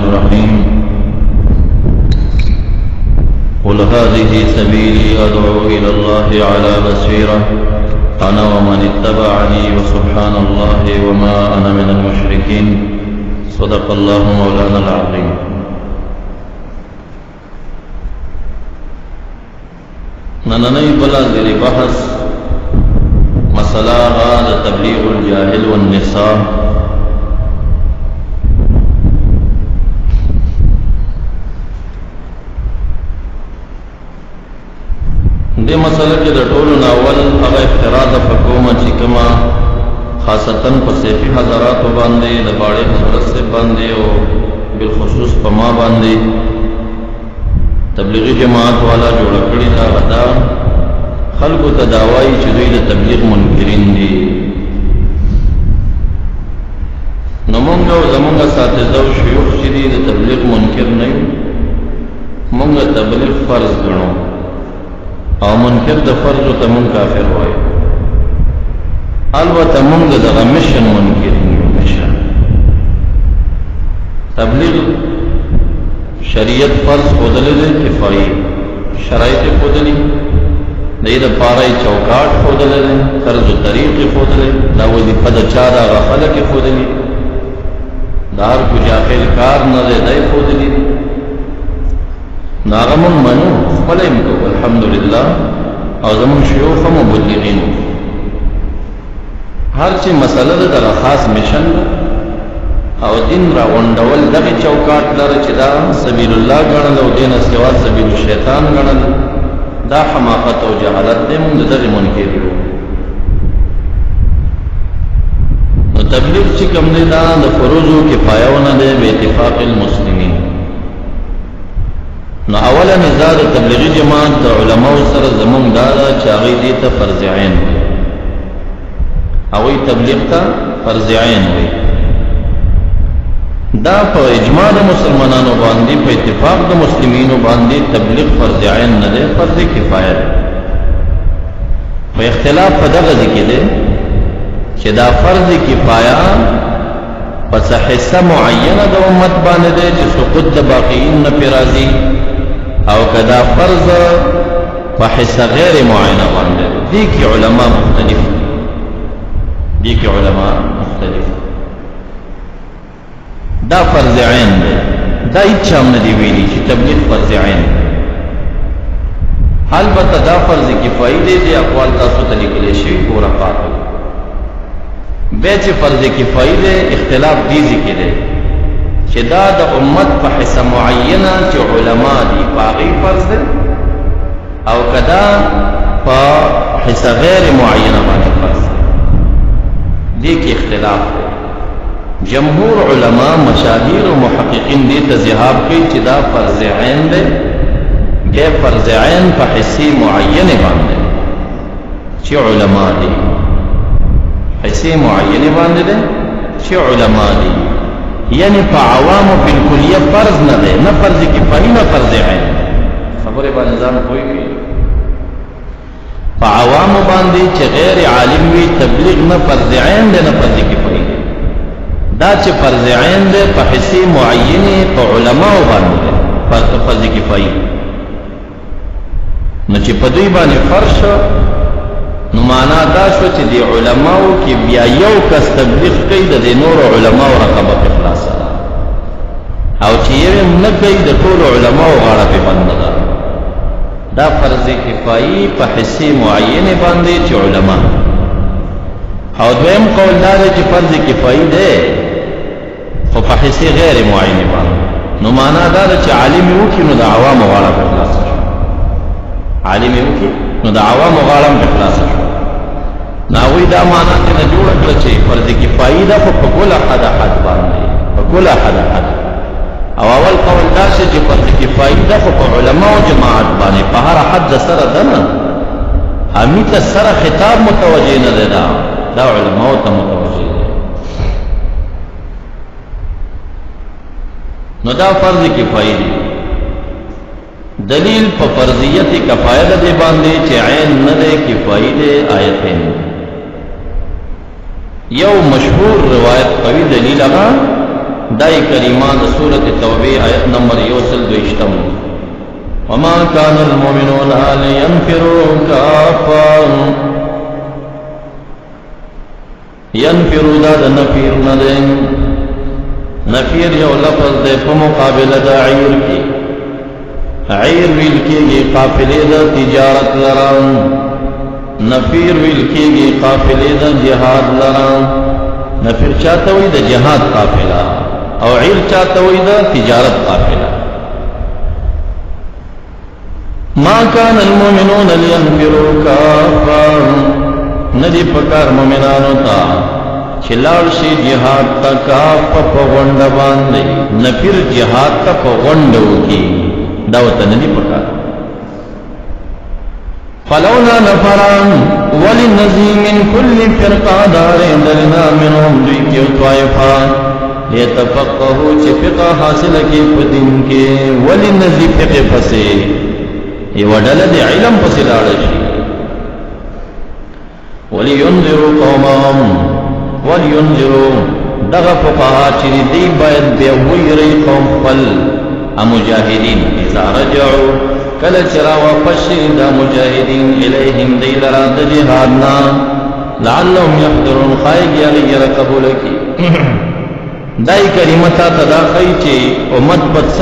الرحيم قل هذه سبيلي أدعو إلى الله على بصيرة أنا ومن اتبعني وسبحان الله وما أنا من المشركين صدق الله مولانا العظيم. ننني بلا ذری بحث مسئلہ غاد تبلیغ الجاہل والنساء. دې مسئلہ کې د ټولو ناول هغه افتراض فکومه چې کما خاصتا په صحیح حضرات باندې د باړې حضرت سے باندې او بالخصوص په ما باندې تبلیغی جماعت والا جوړ کړی دا غدا خلقو تداوی چې دوی د تبلیغ منکرین دي. نو مونږ او زمونږ اساتذه او شيوخ چې دي د تبلیغ منکر نه یو، مونږ تبلیغ فرض ګڼو او منکر د فرض ته مونږ کافر وایو. البته مونږ د مشن منکر یو. مشن تبلیغ شریعت فرض خودلې ده، کفایي شرایط خودلې دې د پاره چوکاټ خودلې ده، طرز او طریق خودلې دا وظیفه د چا دا غفله کې خودلې دار کو جاهل کار نه ده خودلې ناغمون منو خپلم کو الحمدلله او زمون شيوخ مبلغین هر چې مسله ده د خاص مشن او دین را وندول دغه چوکاټ لره چې دا سبیل الله غنل او دین سوا سبیل الشیطان غنل دا حماقت او جهالت دې موږ دغه منکر یو. نو تبلیغ چې کوم دی دا د فروض او کفایونه دی به اتفاق المسلمین. نو اوله نظر تبلیغی جماعت د علماء سره زمونږ دا چې هغه دې ته فرض عین وي او تبلیغ ته فرض عین وي. دا په اجماع د مسلمانانو باندې په اتفاق د مسلمانانو باندې تبلیغ فرض عین نه دی، فرض کفایه دی. په اختلاف په دغه ذکر دی چې دا فرض کفایه پس حصہ معینه د امت باندې دی چې سقوط د باقیین نه پیرازي او کدا فرض په حصہ غیر معینه باندې دي کې علما مختلف دي کې علما مختلف. دا فرض عین دی، دا هیڅ هم نه دی ویلي چې تبلیغ فرض عین دی. البته دا فرض کفایي دی، دی اقوال تاسو ته لیکل شوي ورقات به چې فرض کفایي دی اختلاف دی ذکر دی چې دا د امت په حصہ معینه چې علما دي باغی فرض دی او کدا په حصہ غیر معینه باندې فرض دی کې اختلاف دی. جمهور علما مشاهیر و محققین دی تذهاب کوي چې دا فرض عین دی، بیا فرض عین په حصے معینه باندې چې علما دي، حصے معینه باندې دي چې علما دي، یعنی په عوام بالکلیه فرض نه دی، نه فرض کفایي نه فرض عین. خبره باندې ځان کوي په عوام باندې چې غیر عالم وي تبلیغ نه فرض عین دی نه فرض کفایي. دا چې فرض عین دی په حصے معینه په علماء باندې فرض کفایي، نو چې په دوی باندې فرض شو نو معنا دا شو چې دی علماء کې بیا یو کس تبلیغ کوي د نور علماء رقبه په خلاص او چې یې نه کوي د ټول علماء غاړه په بند ده. دا فرض کفایي په حصے معینه باندې چې علماء او دویم قول دا چې فرض کفایي دی خو په حصے غیر معینه باندې، نو معنا دا چې عالم یو کې نو د عوام غاړه په خلاص شو، عالم یو کې نو د عوام غاړه په خلاص شو. ناوی دا معنا ته نه جوړ کړ چې فرض کفایي ده په کل حد باندې په کل حد او اول قول دا چې فرض کفایي ده په علماء او جماعت باندې په هر حد سره ده نه امیت سره خطاب متوجه نه ده، دا علماء ته متوجه ده. نو دا فرض کفایي دی. دلیل په فرضیت کفایه ده باندې چې عین نه ده کفایي ده آیتین. یو مشهور روایت قوی دلیل هغه دای کلمہ د سورۃ توبه آیت نمبر 122 وما كان المؤمنون لينفروا كافا ينفروا دا نفیر ندین نفیر یو لفظ دے په مقابله د عیر کی عیر ویل کېږي قافلې د تجارت لران نفیر ویل کېږي قافلې د جهاد لران نفیر چاته وي د جهاد قافله او عیر چاته وي د تجارت قافله ما كان المؤمنون لينفروا كافا ندی پکار مومنانو تا چلاړ شي جهاد تا کاف په غونډه باندې نفیر جهاد تا په غونډو کې دعوت ندی پکار فلولا نفران ولنزي من كل فرقه دار درنا منهم ذكر طائفه ليتفقهوا فقه حاصل کی پدین کې ولنزي فقه پسې ای وډل دی علم پسې لاړ شي ولينذروا قومهم ولينذروا دغه فقها چې دی باید به ویری قوم خپل مجاهدین اذا رجعوا کله چرا واپس شي دا مجاهدین الیهم دی لرا د جهادنا لعلهم يحضرون خایګ یا قبول کی دای کلمه تا تداخی چې امت بس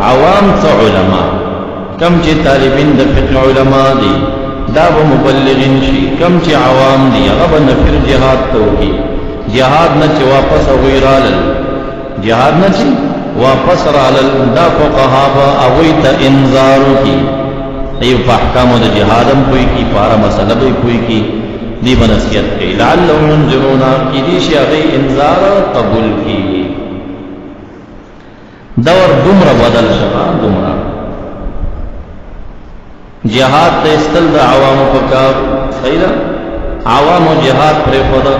عوام څو علما کم چې طالبین د فقه علما دي دا به مبلغین شي کم چې عوام دي هغه به نفر جهاد توکي جهاد نه چې واپس ویرال جهاد نه چې واپس رالل دا فقها به اوی ته انذار کی ایو په احکام د جهادم کوئی کی پارا مسله به کوئی کی دی بنصیحت کوي لعلهم ينذرون کی دي شي هغه انذار قبول کی دور دومره بدل شوه دومره جهاد ته استل د عوامو په کار صحیح ده عوامو جهاد پرې خدا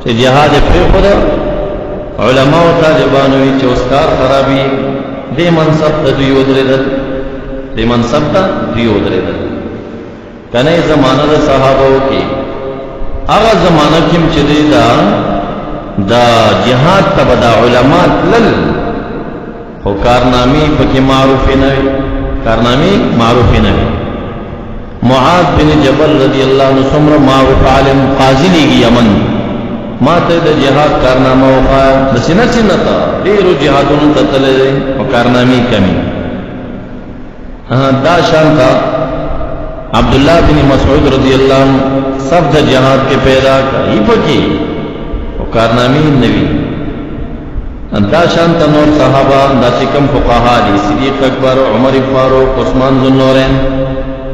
چې جهاد پرې خدا علماء او طالبانو چې اوسکار خرابي دې منصب ته دی ودرېدل دې منصب ته دی ودرېدل کنه زمانہ د صحابه کې هغه زمانہ کې چې دی دا جهاد ته د علماء تل خو کارنامې پکې معروف نه وي کارنامې معروف نه وي معاذ بن جبل رضی الله عنه څومره معروف عالم قاضي لګي یمن ما ته د جهاد کارنامه وخا د سینه سینه ته ډیرو جهادونو ته تللې او کارنامې کمی دا شانتا عبد الله بن مسعود رضی الله عنه سب د جهاد کې پیدا کړي پکې او کارنامې نوي دا شانت نور صحابہ دا چکم فقہا دی صدیق اکبر عمر فاروق عثمان ذو النورین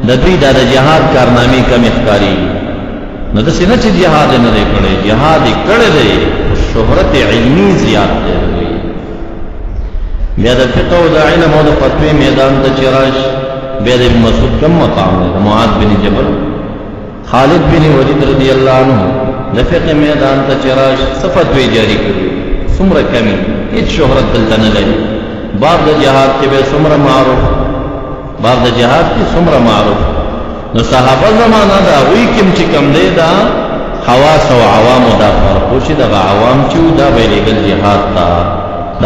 د دوی دا د جهاد کارنامې کم اخکاری نو د سینه چې جهاد نه دی کړی جهاد یې کړی دی شهرت علمی زیات دی بیا د فقه او د علم او د فتوی میدان ته چراش بیا د ابن مسعود کم مقام دی معاذ بن جبل خالد بن ولید رضی الله عنه د فقه میدان ته چراش فتوی جاری کړی سمره کمی هیڅ شهرت دلته نه لري باب د جهاد کې به سمره معروف باب د جهاد کې سمره معروف نو صحابه زمانہ دا وی کوم چې کم دی دا خواص او عوام دا فرق چې دا عوام چې دا به لګل جهاد تا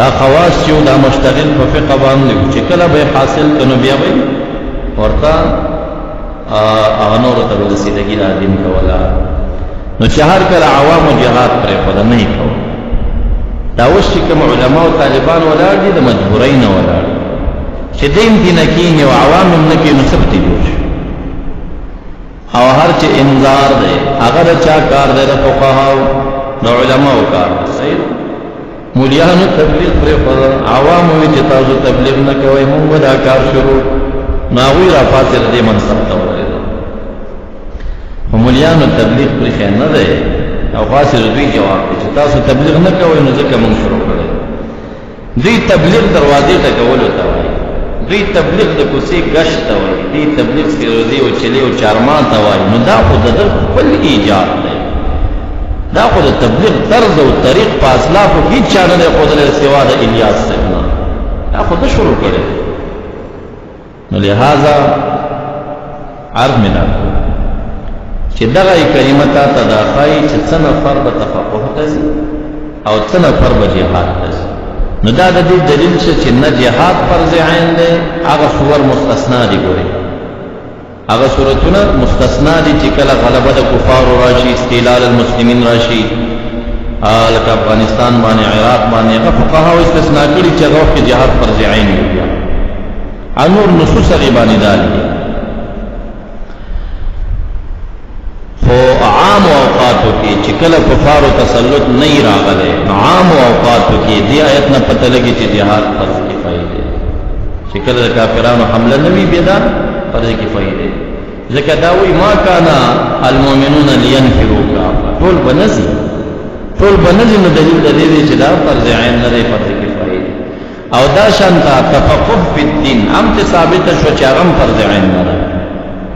دا خواص چې دا مشتغل په فقه باندې چې کله به حاصل کنو بیا به ورته اغنور ته رسیدګی را دین کولا نو شهر کله عوام جهاد پرې خدا نه کوي دا اوس چې کوم علما او طالبان ولاړ دي د مجبورین ولاړ چې دین دین کې یو عوام نه کې نسبت دي او هر چې انذار دی هغه چا کار دی د فقهاو د علماو کار دی صحیح مولیانو تبلیغ پرې پر عوام وي چې تاسو تبلیغ نه کوئ موږ دا کار شروع ناوی را فاصل دې منصب ته ورغلو مولیانو تبلیغ پرې نه دی او فاصل دوی جواب دی چې تاسو تبلیغ نه کوئ نو ځکه موږ شروع کړو دوی تبلیغ دروازې ته کولو ته وایي دوی تبلیغ د کوڅې گشت ته وایي دوی تبلیغ سیروزی او چلی او چارمان ته وایي نو دا خو د خپل ایجاد دی دا خو د تبلیغ طرز او طریق په اسلافو کې چا نه دی ښودلی سوا د الیاس صاحب نه دا خو ده شروع کړی نو لہذا عرض مې دا چې دغه کلمه تا ته دا ښایي چې څه نفر به تفقه ته ځي او څنګه فرض جهاد ده. نو دا د دې دلیل چې نه جهاد فرض عین دی، هغه صور مستثنا دي. ګوري هغه صورتونه مستثنا دي چې کله غلبه د کفار راشي، استیلال المسلمین راشي، لکه افغانستان باندې، عراق باندې، هغه فقها استثناء کړي چې هغه وخت جهاد فرض عین دی. انور نصوص هغه باندې دالي. خو عام اوقاتو کې چې کله کفار تسلط نه راغله، عام اوقاتو کې دی آیت نه پته لګي چې جهاد فرض کفایه دی. چې کله کافرانو حمله نوي بيدا فرض کفایه دی. ځکه دا وی ما کان المؤمنون لينفروا کافه، ټول بنزي نو دلیل دی چې دا فرض عین نه دی، فرض کفایه دی. او دا شانتا تفقه فی الدین هم ته ثابت شو چې هغه فرض عین نه دی.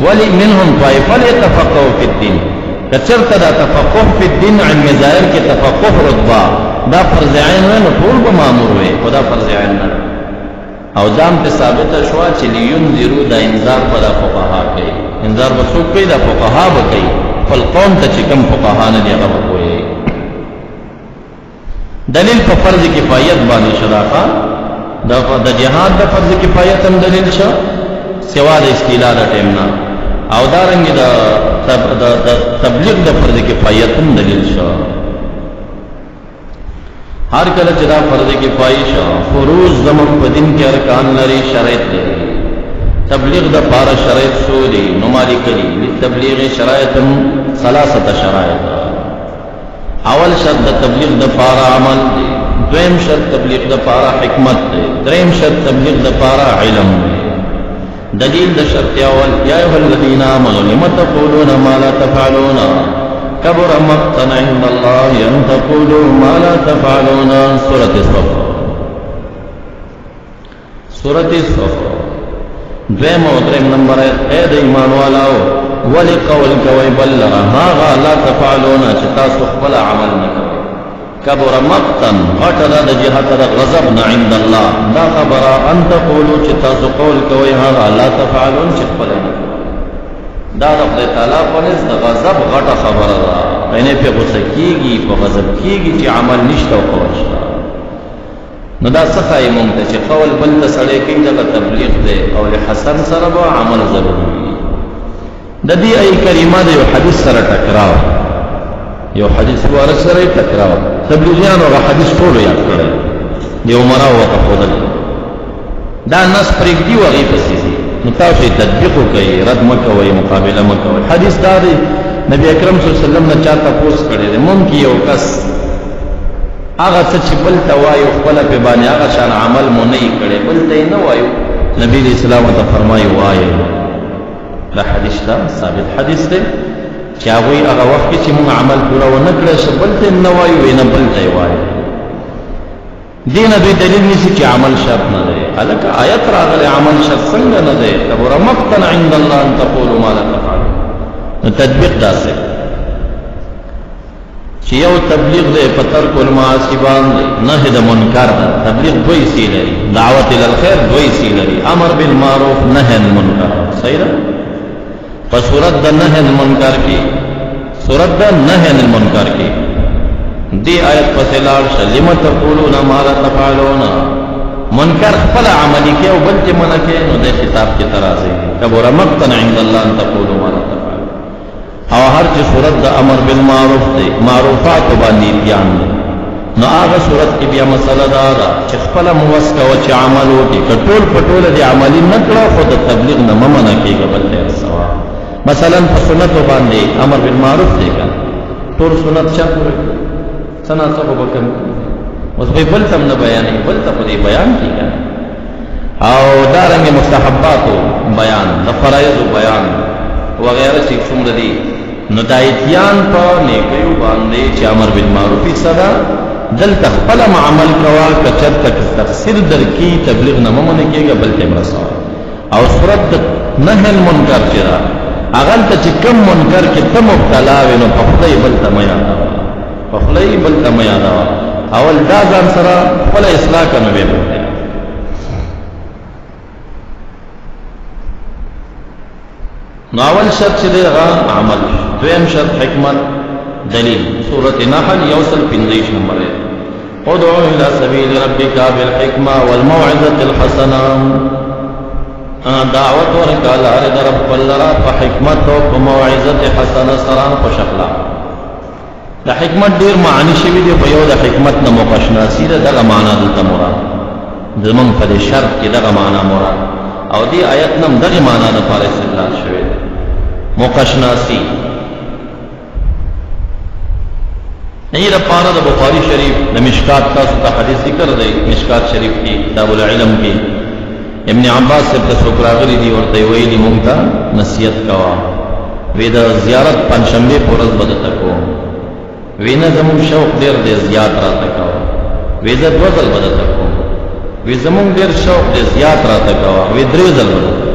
ولی منهم طائفه ليتفقهوا في الدين، کچرته دا تفقه فی الدین علم ظاهر کې تفقه رتبه دا فرض عین نه، ټول به مامور وي، خدا فرض عین نه. او دام ته ثابت شو چې لینذروا دا انذار پر فقها کوي، انذار به څوک کوي؟ دا فقها به کوي. فل قوم ته چې کوم فقها نه دی هغه کوي. دلیل په فرض کفایت باندې شرافه د جهاد د فرض کفایت هم دلیل شو سوا د استیلا د ټیم نه، او دارنګ د تبلیغ د فرض کفایت هم دلیل شو. هر کله چې دا فرض کفایه شو، فروض زمون په دین کې ارکان لري، شرایط لري. تبلیغ د پاره شرایط سوري نو مالک دي. تبلیغ شرایط ثلاثه شرایط. اول شرط د تبلیغ د پاره عمل دی، دویم شرط تبلیغ د پاره حکمت دی، دریم شرط تبلیغ د پاره علم دی. دلیل د شرط اول یا ایها الذین آمنوا لم تقولون ما لا تفعلون كبر مقتا عند الله ان تقولوا ما لا تفعلون. سورة الصف. سورة الصف دویم او دریم نمبر اے د ایمان والاو ولی قول کوي بل هغه لا تفعلون چې تاسو خپل عمل نه کوئ. كبر مقتا غټه د جهت د غضب نه عند الله، دا خبره ان تقولوا چې تاسو قول کوي هغه لا تفعلون چې خپل نه کوئ. دا د خدای تعالی په نس د غضب غټه خبره ده. اینه په غصه کیږي، په غضب کیږي چې عمل نشته او قول شته. نو دا څه ښایي مونږ ته چې قول بل ته سړی کوي دغه تبلیغ دی، قول حسن سره به عمل ضروري وي. د دې ای کریمه د یو حدیث سره ټکراو، یو حدیث ورسره سره ټکراو. تبلیغیانو هغه حدیث ټول یاد کړی دی، عمره وته خدل دا نس پرېږدي وغي پسې دي. نو تاسو تطبیق کوي، رد مکوئ، مقابله مکوئ. حدیث دا دی نبی اکرم صلی الله علیه وسلم نه چاته پوښتنه کړې ده، مونږ یو کس هغه څه چې بل ته وایو خپل په باندې هغه شان عمل مو نه کړي، بل ته نه وایو. نبی اسلام ته فرمایي وایي. دا حدیث دا ثابت حدیث دی چې هغه وخت چې مونږ عمل پورا ونه کړی شو بل ته نه وایو، نه بل ته وایو. دین دوی دلیل نشي چې عمل شرط نه دی. الکه آیت راغله عمل شرط څنګه نه دی؟ کبر مقتا عند الله ان تقولوا ما لا تفعلون. نو تطبیق داسې چې یو تبلیغ دی په ترک المعاصی باندې، نهی د منکر ده. تبلیغ دوی سی لري، دعوت الی الخير دوی سی لري، امر بالمعروف نهی عن المنکر. صحیح ده؟ په صورت د نهی عن المنکر کې، صورت د نهی عن المنکر کې دی آیت پسې لاړ شه لم تقولون ما لا تفعلون. منکر خپل عملی کې او بل ته منع کې، نو د خطاب کې ترازی کبر مقتا عند الله ان تقولوا ما لا تفعلون. او هر چې صورت د امر بالمعروف دی، معروفات باندې بیان دی، نو هغه صورت کې بیا مسله دا ده چې خپل موسکه او چې عمل وکړي، کټول پټول دی عملی نه کړو، خو د تبلیغ نه منع کېږي بل ته سوا. مثلا په سنت باندې امر بالمعروف دی کنه، ټول سنت چا پوره سنا څه وکم اوس به بل تم نه بیانې، بل ته په بیان کیږي. او دارنګ مستحبات بیان، د فرایض بیان وغیرہ چې څومره دي، نو د ایتیان په نیکیو باندې چې امر بالمعروف صدا دلته خپل عمل کوا، کچرته تفسیر درکې تبلیغ نه مونږ کېږي بل ته مرسا. او صورت نهی المنکر چې دا هغه ته چې کوم منکر کې ته مبتلا وې، نو په خپل بل ته میا دا، په خپل بل ته میا دا. اول دا ځان سره خپل اصلاح کنه به نو اول شرط چې دی هغه عمل، دویم شرط حکمت. دلیل سورۃ نحل 115 نمبر ادعو الى سبیل ربک بالحکمة والموعظة الحسنة، دعوت ورکا لار در رب لرا په حکمت او موعظه حسنه سره خوش اخلاق. د حکمت ډیر معنی شوی دی، په یو د حکمت نه مقشناسی ده، دغه معنا دلته مراد زمون په شرط کې دغه معنا مراد، او دی آیت نم دغه معنا نه پر استدلال شوی دی مقشناسی. نه د پاره د بخاری شریف د مشکات تاسو ته حدیث ذکر دی، مشکات شریف کې کتاب العلم کې ابن عباس سے سکراغلی دی ورته ویلی مونږ ته نصیحت کوا، وې د زیارت پنځشنبه پورز بدته کو، وینه زمون شوق ډیر دی زیات راته کوا، وې د دوزل بدته کو، وې زمون ډیر شوق دی زیات راته کوا، وې درې ځل بدته،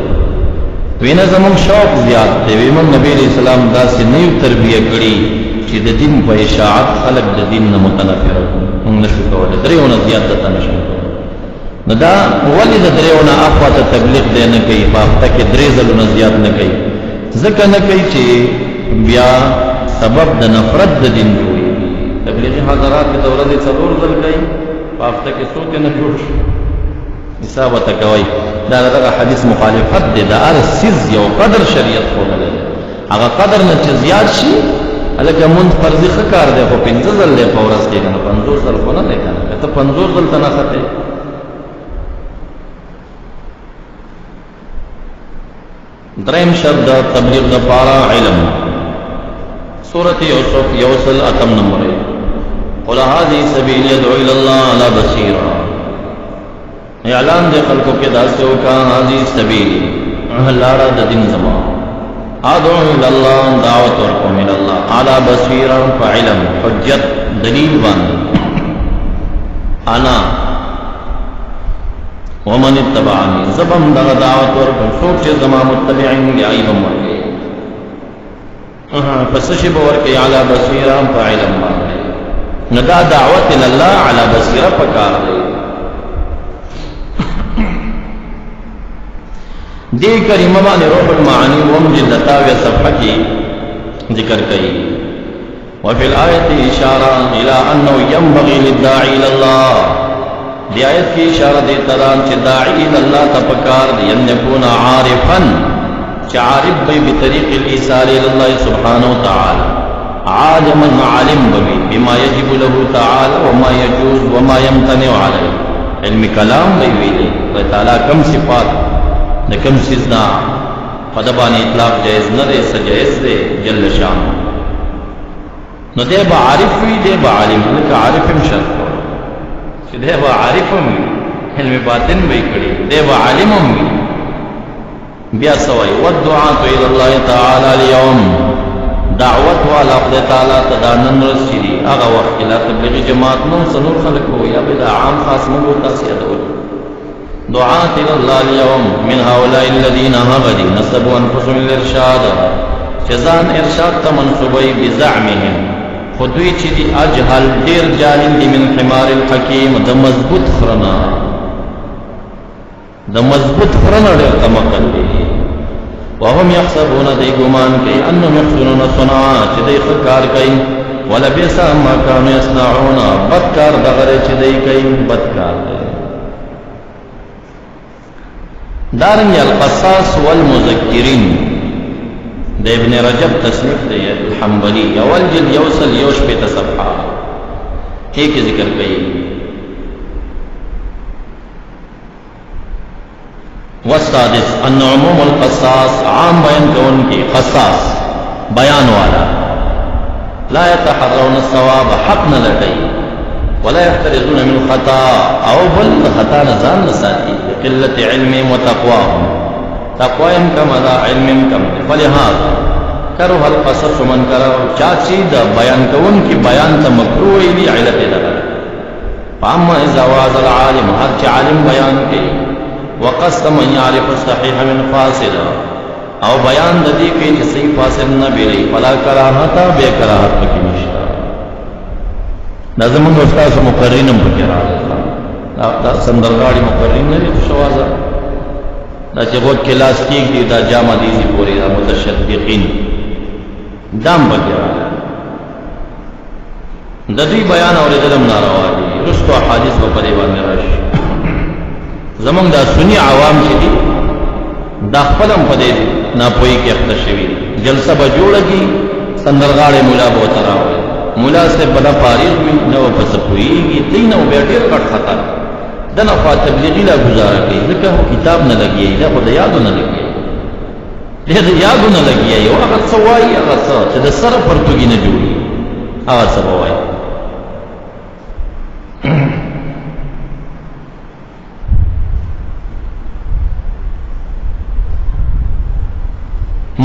وینه زمون شوق زیات دی، وې مون نبی رسول الله داسې نیو تربیه کړی چې د دین په اشاعت خلق د دین نه متنفر موږ نشو کولای، درېونه زیات ته نشو نو دا ولی د دریونه اخوا ته تبلیغ دی نه کوي، په هفته کې درې ځلونه زیات نه کوي، ځکه نه کوي چې بیا سبب د نفرت د دین جوړي. تبلیغي حضرات کې د ورځې څلور ځل کوي، په هفته کې څو نه جوړ شي حساب ته کوي. دا دغه حدیث مخالفت دی، د هر سیز یو قدر شریعت ښودلی دی، هغه قدر نه چې زیات شي هلکه مونځ فرضي ښه کار دی، خو پنځه ځل دی په ورځ کې، که نه 50 ځل خو نه دی، که نه که ته 50 ځل ته نه ختې. دریم شرط د تبلیغ لپاره علم. سورۃ یوسف یوصل اتم نمبر ہے، قل هذه سبیل يدعو الى الله على بصیرہ، اعلان دے خلقوں کے داسو کا هذه سبیل لارا د دین زما، ادعو الى الله دعوت ورکوم الى الله على بصیرہ فعلم حجت دلیل باندې، انا ومن اتبعنی زبم دغه دعوت ورکوم څوک چې زما متبعین دی ایبم ورکي، پس شی ورکي علی بصیرہ فعلم باندې، ندا دعوت الله علی بصیرہ پکار دی. دی کریمه باندې روح المعانی وم جلدتاوی صفحه کې ذکر کړي، وفي الآیت اشاره الى انه ينبغي للداعی الى الله، دی آیت کی اشارہ دیتا ران چه داعی اللہ تپکار دی ان یکون عارفا چه عارف بی بطریق الایصال اللہ سبحانہ وتعالی، عالما عالم بی بما یجب له تعالی وما یجوز وما یمتنع علی، علم کلام بی ویلی و تعالی کم صفات کم سزنا فدبانی اطلاق جائز نہ دے سجائز دے جل شان، نو دے با عارف وی دے با عالم، لکہ عارفم شرط دے با عارفم وی علم باطن بی کڑی، دے با عالمم وی بیا سوائی. والدعاة الى اللہ تعالی اليوم، دعوت والا خدای تعالی تدانن رسیدی اغا وقت لا تبلیغی جماعت نو سنور خلق ہو یا بدا عام خاص مگو تاسیہ دول. دعاة الى اللہ اليوم من هؤلاء الذین هغدی نصبوا انفسهم الارشاد، چزان ارشاد تا منصوبی بزعمهم خودوی چی دی اجهل دیر جاہل دی من حمار الحکیم، دا مضبوط خرنا، دا مضبوط خرنا دیر تمقل دی، وهم یحسبون دی گمان کئی انہم یحسنون صنعا چی دی خکار کئی، ولبیسا ما کانو یصنعون بدکار دغر چی دی کئی بدکار دی. دارنگی القصاص والمذکرین دا ابن رجب تصنیف دے الحنبلی، اول جلد یوصل یوش پہ تصفحہ ایک ذکر کئی. والسادس ان عموم القصاص، عام بیان کون کی قصاص بیان والا، لا يتحرون الصواب حق نہ لٹئی، ولا يحترزون من خطا او بل خطا نزان نساتی، قلت علمهم وتقواهم، تقوائم کم ادا علمهم کم، فلہذا کرو القصص من کرو چاچی دا بیان کون کی بیان تا مکروعی دی علت لگا. فاما اذا واز العالم ہر چی عالم بیان کی، وقصد من یعرف الصحیح من فاصل، او بیان دا دی کی چی صحیح فاصل نبیلی، فلا کراہتا بے کراہت کی مشتا. دا زمان استاذ مقررینم بکرا دا سندرگاڑی مقررین نبی شوازا دا چه بود کلاس کیک دی دا جامع دیزی پوری دا متشدقین دام بکرا دا دوی بیان اور دلم ناروا دی، رستو حدیث په دې باندې راشي زمونږ د سنی عوام چې دي دا خپلم په دې ناپوهي کې اخته شوي جلسه به جوړږي سندرغاړې مولا به ورته راوړي مولا صاحب به دا فارغ وي نه به پسه پوهېږي دی نه به بیا ډېر غټ خطر دنه خوا تبلیغي لا ګزاره کوي ځکه کتاب نه لګېږي دا خو د یادو نه لګېږي دې د یادو نه لګېږي او هغه څه وایي هغه څه چې د سره پرتوګي نه جوړي هغه څه به وایي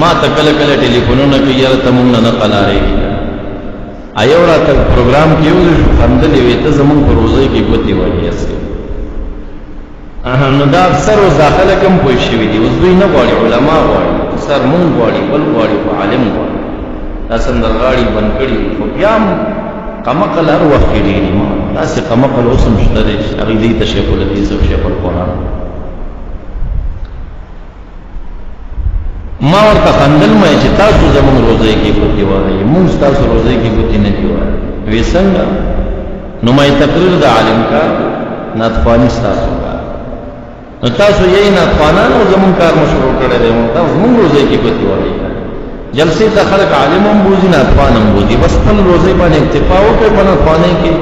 ما ته کله کله ټلیفونونه کوي یاره ته مونږ نه قلارېږي ایو راته پروګرام کې یو شو خندلې وې ته زمونږ په روزۍ کې ګوتې وایي اصلي نو دا اکثر اوس داخله کم پوه شوي دي اوس دوی نه غواړي علما غواړي سر مونږ غواړي بل غواړي خو عالم غواړي دا سندرغاړي بند کړي خو بیا هم قمقل هر وخت کې ډېري ما داسې قمقل اوس هم شته دی هغې دې ته شیخ الحدیث او شیخ القرآن ما ورته خندل مې چې تاسو زموږ روزۍ کې ګوتې وهئ مونږ ستاسو روزۍ کې ګوتې نه دي وهلې وی څنګه نو ما تقریر د عالم کار ناطقواني ستاسو کار نو تاسو یې ناطقوانان او زموږ کار مو شروع کړی دی تاسو زموږ روزۍ کې ګوتې وهئ جلسې ته خلک عالم هم بوځي ناطقوان هم بوځي بس خپل روزۍ باندې اکتفا وکړئ په ناطقوانۍ کې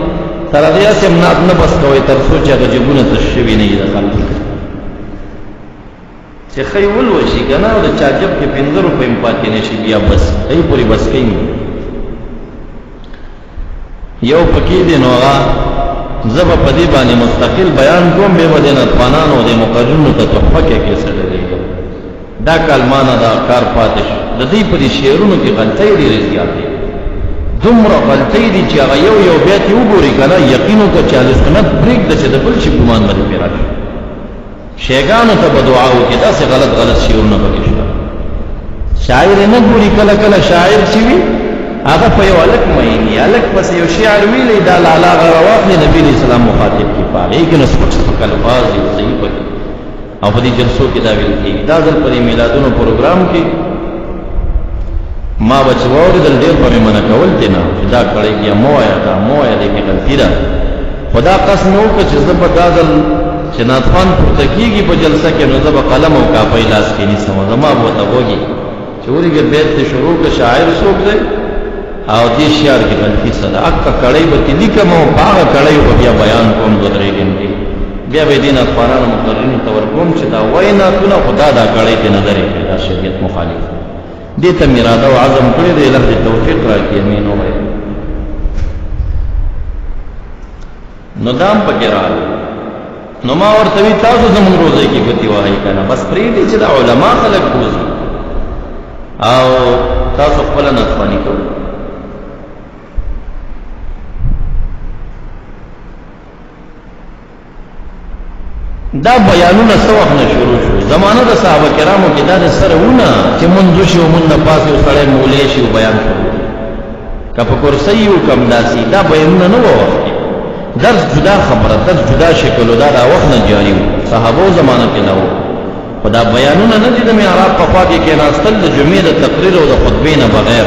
تر هغې هسې امنات نه بس کوئ تر څو چې هغه جېبونه تش شوي نه وي د خلکو چې خی ولوشي که نه او د چا جب کې 15 روپۍ هم پاتې نه شي بیا بس ای پورې بس کوي یو پکې دی نو هغه زه به په دې باندې مستقل بیان کوم بیا به د ناطقوانانو او د مقررینو ته تحفه کې کیسه ډلېږم دا کال ما نه دا کار پاتې شو د دوی په دې شعرونو کې غلطۍ ډېرې زیاتې دومره غلطۍ دي چې هغه یو یو بیا ترې وګوري که نه یقین وکړه چې اهلسنت پرېږده چې د بل شي ګمان به دې پرې راشي شیګانو ته به دعا وکړي داسې غلط غلط شعرونه پکې شته شاعر نه ګوري کله کله شاعر چې وي هغه په یو هلک میني هلک پسې یو شعر ویلی دا لالا هغه راواخلي نبي علیه السلام مخاطب کړي په هغې کې نو سپک سپک الفاظ دي صحیح پکې او په دې جلسو کې دا ویل کېږي دا ځل په دې میلادونو پروګرام کې ما به چې واورېدل ډېر به مې منع کول دې نه چې دا کړی بیا مه وایه دا مه وایه دې کې غلطي ده خو دا قسم مې وکړه چې زه به دا ځل چې ناطقوان پورته کېږي په جلسه کې نو زه به قلم او کاپۍ لاس کې نیسم زما به ورته وږي چې ورېږه بیت دې شروع کړه شاعر څوک دی او دې شعر کې غلطي څه ده اکه کړۍ به تې لیکم او په هغه کړۍ به بیا بیان کوم 2-3 ګنټې بیا به دې ناطقوانانو مقررینو ته ورکوم چې دا وایي نعتونه خو دا کړۍ ته نه درې کړې دا شریعت مخالف دې ته مې اراده او عزم کړی دی الله دې توفیق راکړي امین ووایي نو دا هم پکې راغلی نو ما ورته وی تاسو زموږ روزۍ کې ګوتې وهئ که نه بس پرېږدئ چې دا علما خلک بوځي او تاسو خپله ناطقواني کوئ دا بیانونه څه وخت نه شروع شو زمانه د صحابه کرامو کې دا د سره ونه چې مونځ وشي او مونځ نه پاس یو سړی مولی شي او بیان شروع که په کرسۍ یو کم داسې دا بیانونه نه وه وخت کې درس جدا خبره درس جدا شکل دا دا وخت نه جاری و صحابو زمانه کې نه و خو دا بیانونه نه دي د محراب په خوا کې کېناستل د جمعې د تقریر او د خطبې نه بغیر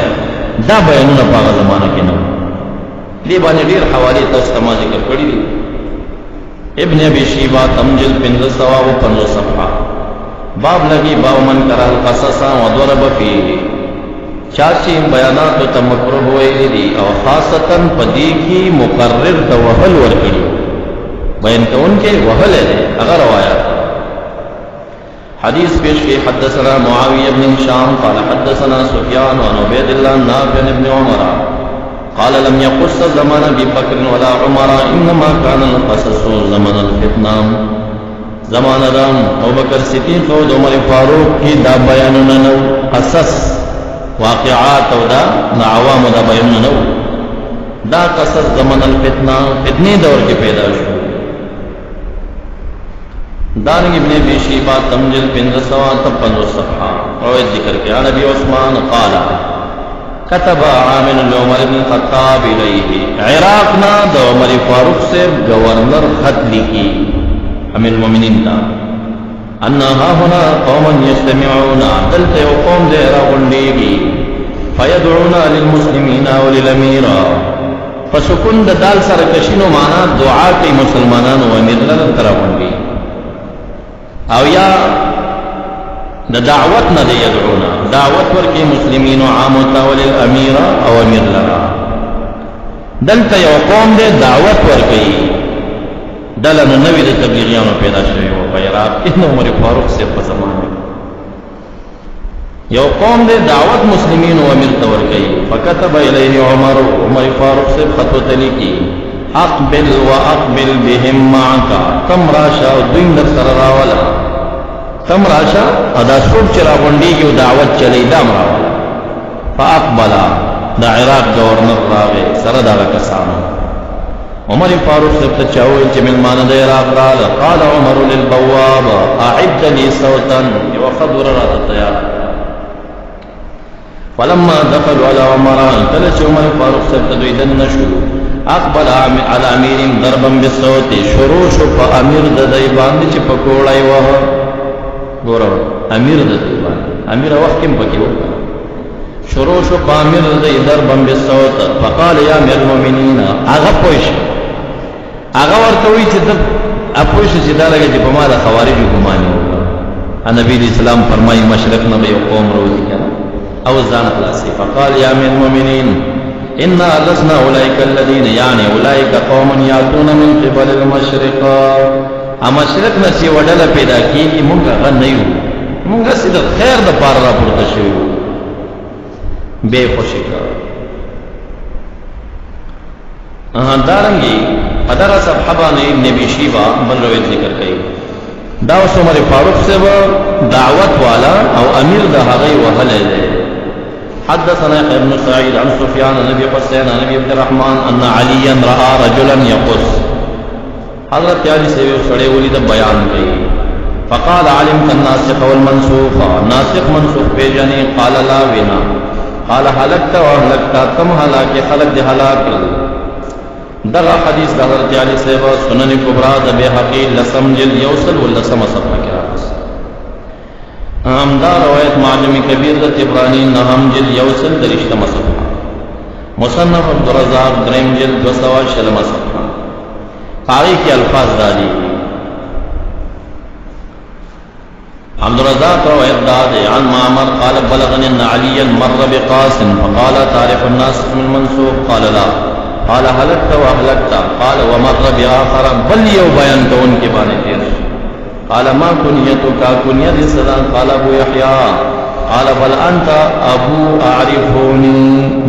دا بیانونه په هغه زمانه کې نه و دې باندې ډېر حوالې تاسو ته ما ذکر کړي دي ابن ابي شيبه تمجل 1550 صفحه باب لگی باو من کرا القصص وضرب فيه چاچی بیانات ته مکروه ویلي دي او خاصتا پدې کې مقرر د وهل ورکړي بیان کوونکې وهل دی هغه روایت حدیث پیش کی حدثنا معاویہ بن هشام قال حدثنا سفیان عن عبید الله نافع بن عمر قال لم يقص زمان ابي بكر ولا عمر انما كان القصص زمن الفتنه زمان ادم ابو بکر صدیق او عمر فاروق کی دا بیانونه نو قصص واقعات او دا عوام دا بیانونه نو دا قصص زمن الفتنه فتنی دور کې پیدا شو دارنگ ابن ابی شیبہ تمجل 1553 صفحہ روایت ذکر کیا نبی عثمان قال كتب عامل عمر بن الخطاب الیہ عراقنا دا عمر فاروق سے گورنر خط لکی ام المؤمنین تا انہا هنا قوما یجتمعون دلت قوم دے راغندیگی فیدعون للمسلمین وللامیر فسکون د دال سره کشینو معنا دعا کوي مسلمانانو امیر لره تراونګي او یا د دعوت نه دی يدعونا دعوت ورکی مسلمین او عام تاول الامیر او امیر لرا دلته یو قوم دی دعوت ورکی دلنو نوی د تبلیغیانو پیدا شوی او په عراق کې عمر فاروق سے په زمانه یو قوم دی دعوت مسلمین او امیر ته ورکی فكتب الیه عمر فاروق سے خط تلیکی اقبل واقبل بهم معك تمراشا دین در سره راولا تم راشا ادا سوک چرا غنڈی کی دعوت چلی دام راولا فاقبلا دا عراق گورنر راوے سردا کسانو عمر فاروق سے تچاوی چی ملمان دا عراق رالا قال عمر للبواب اعد لی صوتا وخبر را تیار فلما دخلوا على عمران تلچ عمر فاروق سے تدویدن نشو اقبل على امیر ضربا بالصوت شروع شو پا امیر دا دیباندی چی پکوڑای وہا گورا امیر د دیوان امیر وخت کې پکې وکړه شروع شو امیر د ادر بم بالصوت فقال يا امير المؤمنين هغه پوښ هغه ورته وی چې د اپوښ چې دا لګي چې په ما د خوارج ګمان وکړه نبی اسلام فرمایي مشرق نه یو قوم روزي کنه او ځان خلاصي فقال يا امير المؤمنين ان لسنا اولئك الذين يعني اولئك قوم ياتون من قبل المشرق مشرق نسی وډله پیدا کیږي مونږه غن نه یو مونږه سید خیر د پار را پورته شو بے خوشی کا دارنگی ادارہ صحابہ نے ابن ابی شیبہ بل روایت ذکر کئی دعوت عمر فاروق سے وہ دعوت والا او امیر دا هغه وهله ده حدثنا ابن سعيد عن سفيان عن ابي حسين عن ابي عبد الرحمن ان عليا راى رجلا يقص حضرت علی سے سڑے ولید بیان کی فقال علمت الناسخ والمنسوخ ناسخ منسوخ پہ جانے قال لا ونا قال هلكت واهلكت تم هلاك خلق دي هلاك دغه حدیث د حضرت علی سے سنن کبرى د بهقی لسم جل یوصل ولسم صفحه کې راځي امدا روایت معجم کبیر د طبرانی نهم جل یوصل درشتم صفحه مصنف عبد الرزاق دریم جل 200 شلم صفحه پاری کے الفاظ دادی عبد الرزاق روایت داد عن معمر قال بلغني ان عليا مر بقاسم فقال تعرف الناس من المنسوخ قال لا قال هلكت واهلكت قال ومر باخر بل يو بیان تو ان کے بانے تیر قال ما كنيتك كنيت السلام قال ابو يحيى قال بل انت ابو اعرفوني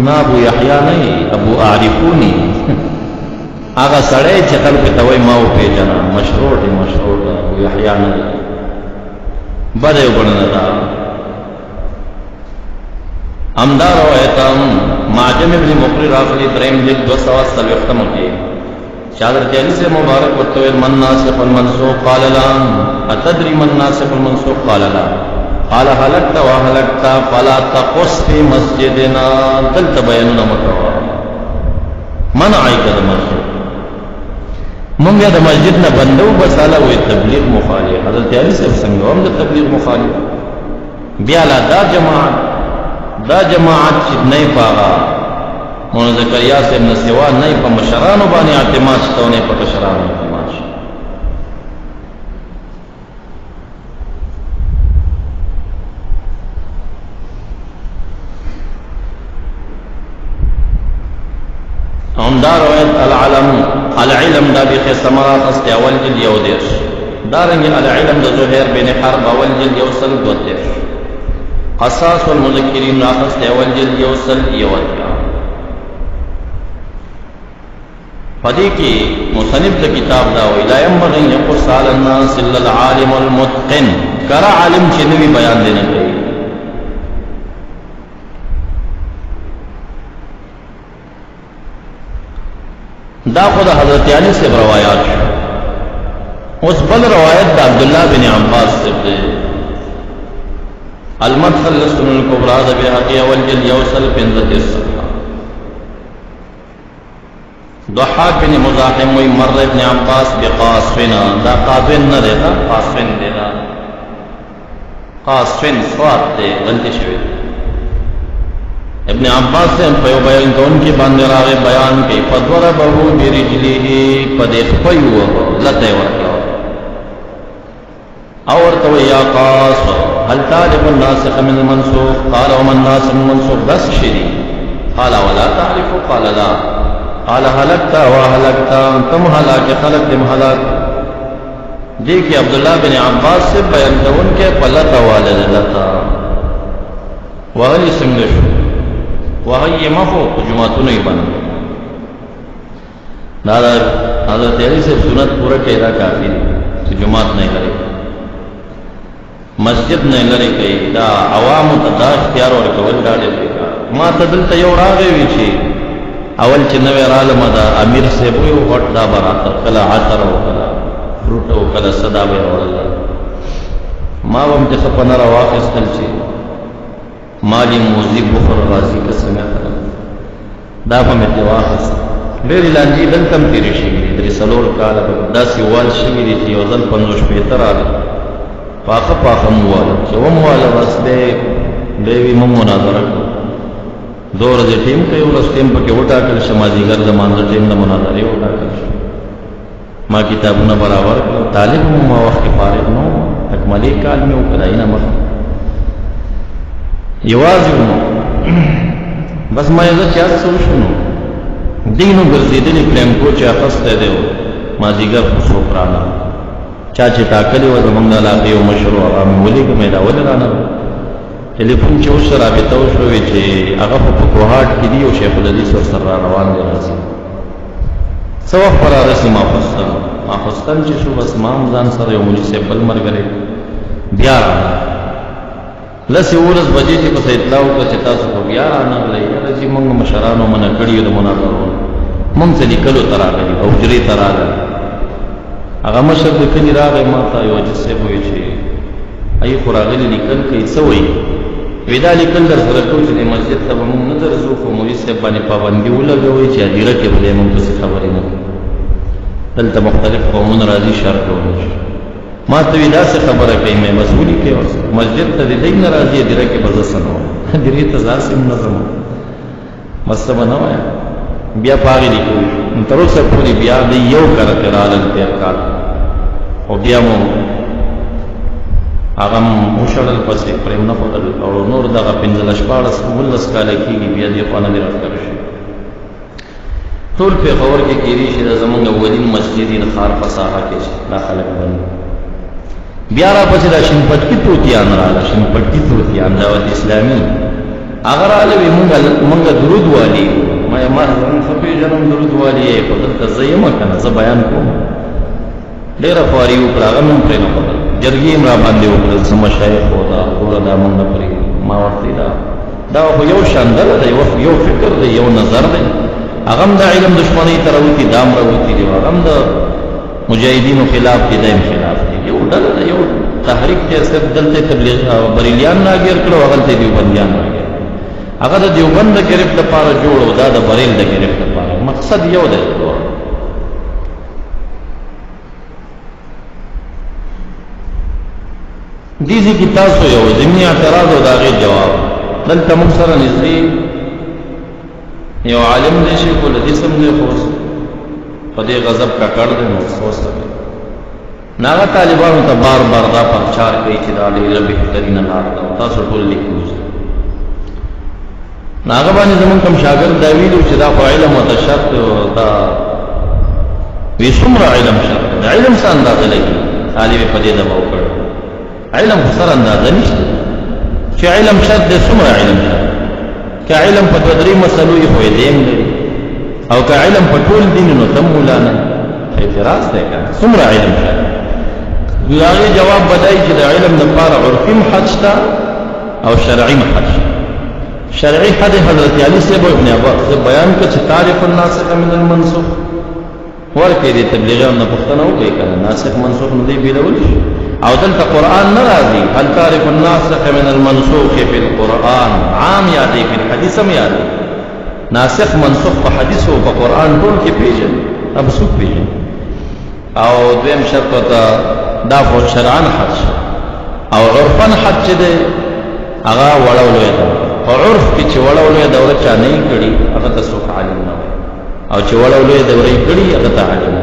ما ابو يحيى نہیں ابو اعرفوني آغا سڑے چکل پہ توئی ماو پہ جنا مشہور دی مشہور دا ابو یحییٰ ندی بدے اگڑنا دا امدار روایتم معجم ابن مقرر آخری درہم جلد 200 اختم کی شادر تیلی سے مبارک بطوئر من ناسخ المنسوخ قال لا اتدری من ناسخ المنسوخ قال لا قال حلقت وحلقت فلا تقص فی مسجدنا دلت بیاننا مکوا منعی کد مسجد مونږه د مسجد نه بندو بساله وې تبلیغ مخالف حضرت علی صاحب څنګه هم د تبلیغ مخالف بیا لا دا جماعت چې نه پاغا مولانا زکریا صاحب نه سوا نه په مشرانو باندې اعتماد شته نه په مشرانو اعتماد شته عمدہ روایت العلم دا بخی سمرات است اول جل یو دیش دارنگی العلم دا زہیر بن حرب اول جل یو سل دو دیش قصاص والمذکرین راقست اول جل یو سل یو دیا فدی کی مصنف دا کتاب دا وی لا ينبغي يقص على الناس الا العالم المتقن کرا عالم چنوی بیان دینے گئی دا خود حضرت علی سے روایات اس بل روایت دا عبداللہ بن عباس سے المدخل لسنن الکبرى دا بحقی اول جل یوصل پنزت الصفحہ ضحاک بن مزاحم وی مر ابن عباس بقاسفن دا قاسفن نہ دیتا قاسفن دیتا قاسفن سواد دے غلطی شوید ابن عباس سے په یو بیان کوونکي باندې راغی بیان کوي فضربه برجله پدې خپيو لته ورکړه او ورته یا قاص هل تعرف الناسخ من المنسوخ قال ومن الناسخ من المنسوخ بس شری قال ولا تعرف قال لا قال هلكت وهلكت تم هلاك خلق تم هلاك دیکھیں عبداللہ بن عباس سے بیان کوونکي پلتا والدلتا وغلی څنګه شو وهي مخو جمعتونه یې باندې دا حضرت علی سے سنت پورا کہنا کافی ہے جمعات نہیں لري مسجد نه لري کوي دا عوام ته دا اختیار ورکول دا ډېر ما ته دلته یو راغی وی چې اول چې نوې عالم دا امیر صاحب یو وټ دا برات کله عطر او کله فروټ او کله صدا به ورل ما هم چې خپل را واخستل چې مالی موزیک بخور غازی کا څنګه دا په مې واخست ډېر لانجی دلته تیرې شي درې سلور کال دا سیوال شي چې یو ځل 50 پیتر راغی پاخه موال چې ومواله واسطه دیوی مو مناظره دور دې ټیم کې ورس ټیم پکې وټاکل شمازي ګر زمان د ټیم د مناظره وټاکل ما کتابونه برابر طالب مو وخت فارغ نو اکملي کال مې وکړای نه مخ یوازې بس ما یې ځکه څه شنو دینو ګرځېدلې پلان کو چې اخسته دی ما زیګر خو پرانا چا چې تاکلې و زمونږ د علاقې یو مشروع هغه مې ولیکه مې دا ولرانه ټلیفون چې اوس رابطه وشوې چې هغه په کوهاټ کې دی او شیخ الحدیث ورسره روان دی راځي څو وخت پر راسي ما حسن چې شو بس ما ځان سره یو مولوي صاحب بل مرګره بیا لسی ورځ بجې چې په اطلاع وکړه چې تاسو خو بیا رانغلئ چې موږ مشرانو منع کړي د مناظرو موږ څه لیکلو ته راغلي او حجرې ته راغلي هغه مشر د کلي راغی ما ته یو حاجي صاحب وایي چې ای خو راغلي لیکل کوي څه وایي وایي دا لیکل در سره کوو چې د مسجد ته به موږ نه درځو خو مولوي صاحب باندې پابندي ولګوئ چې هدیره کې به موږ پسې خبرې نه کوو دلته مختلف قومونه راځي شرط کولی شي ما ته وی داسې خبره کوي مې مسؤلی کې مسجد ته دې نه راځي هدیره کې به زه سنو هدیرې ته ځار سم نظم مسله نه وایم بیا پاغي لیکو تر اوسه پوری بیا دې یو کړه قرال انتقال او بیا مو هغه مشړل پسې پرېم نه پدل او نور دغه 15 شپارس ولس کال کېږي بیا دې خانه دې راځي ټول په خبر کې کېږي چې زمونږ اولین مسجد د خار فصاحه کې لا خلک باندې بیا را پسې د شینپټکی توتیان رااله شینپټکی توتیان دعوت اسلامي اگر علی مونږ درود والی ما زمون خپې جنم درود والی په دلته زېما کنه زه بیان کوم ډېر فاری وکړه هغه مونږ پرې نه پدل جرګې را باندې وکړل سم شایخ ودا ګور دا مونږ پرې ما ورته دا خو یو شاندل دی یو فکر دی یو نظر دی هغه د علم دشمنی تر وتی دام راوتی دی هغه د مجاهدینو خلاف دی دیم خلاف دی یو ډول یو تحریک کې صرف دلته تبلیغ بریلیان ناګر کړو هغه ته دیوبندیان ناګر هغه د دیوبند گرفت لپاره جوړو دا د بریل د گرفت لپاره مقصد یو دی دیزی کی تاسو یو ضمنی اعتراض او داغه جواب دلته موږ سره نږدې یو عالم دی شیخ الحدیث هم دی خو په دې غضب کا کړ دې محسوس دی ناغه طالبانو ته بار بار دا پرچار کوي چې دا دې رب بهترین لار ده تاسو ټول لیکو ناغه باندې زمون کوم شاګرد دا ویلو چې دا خو علم او شرط دا وی څومره علم شرط دا علم څنګه اندازه لګي طالب په دې دمو کړ علم سره اندازه نشته چې علم شرط دې څومره علم شرط که علم په تدری مسلو یې خو دې لري او که علم په ټول دین نو تم مولانا اعتراض دی کنه څومره علم شرط یاغي جواب بدای چې د علم لپاره عرفي حد شته او شرعي حد شته شرعي حد حضرت علي صاحب ابن عباس بیان کړ چې تعریف الناسخ من المنسوخ ورکه دې تبلیغیان نه پښتنه وکړي کنه ناسخ منسوخ نه دی بیلول او دلته قران نه راځي هل تعرف الناسخ من المنسوخ في القران عام یادې په حدیث هم یادې ناسخ منسوخ په حدیث او په قران ټول کې پیژن اب څوک پیژن او دویم شرط ته دا په شرعاً حد او عرفاً حد چې ده هغه وړولې ده عرف کې چې وړولې دوره چا نه کړي هغه ته څوک عالم نه وي او چې وړولې دوره کړي هغه ته عالم.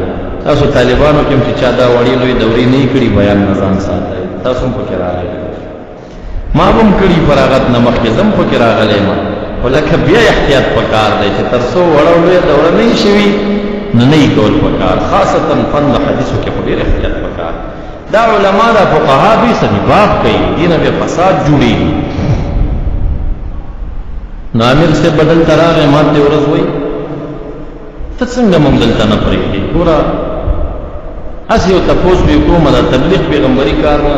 تاسو طالبانو کې چې چا دا وړولې دوره نه کړي بیان نظام ساتي تاسو هم پکې راغلي. ما هم کړي فراغت نه مخکې زم پکې راغلي ما ولکه بیا احتیاط پکار دی چې تر څو وړولې دوره نه شي نه نه کول پکار، خاصتا فن حدیثو کې په ډېر احتیاط پکار. دا علما دا فقها به سبب کوي دینه به فساد جوړي. نامر سے بدل تراغه ماته ورځ وای ته څنګه مونږ دلته نه پرېږدي ګوره اسی او تاسو به کومه د تبلیغ پیغمبري کار نه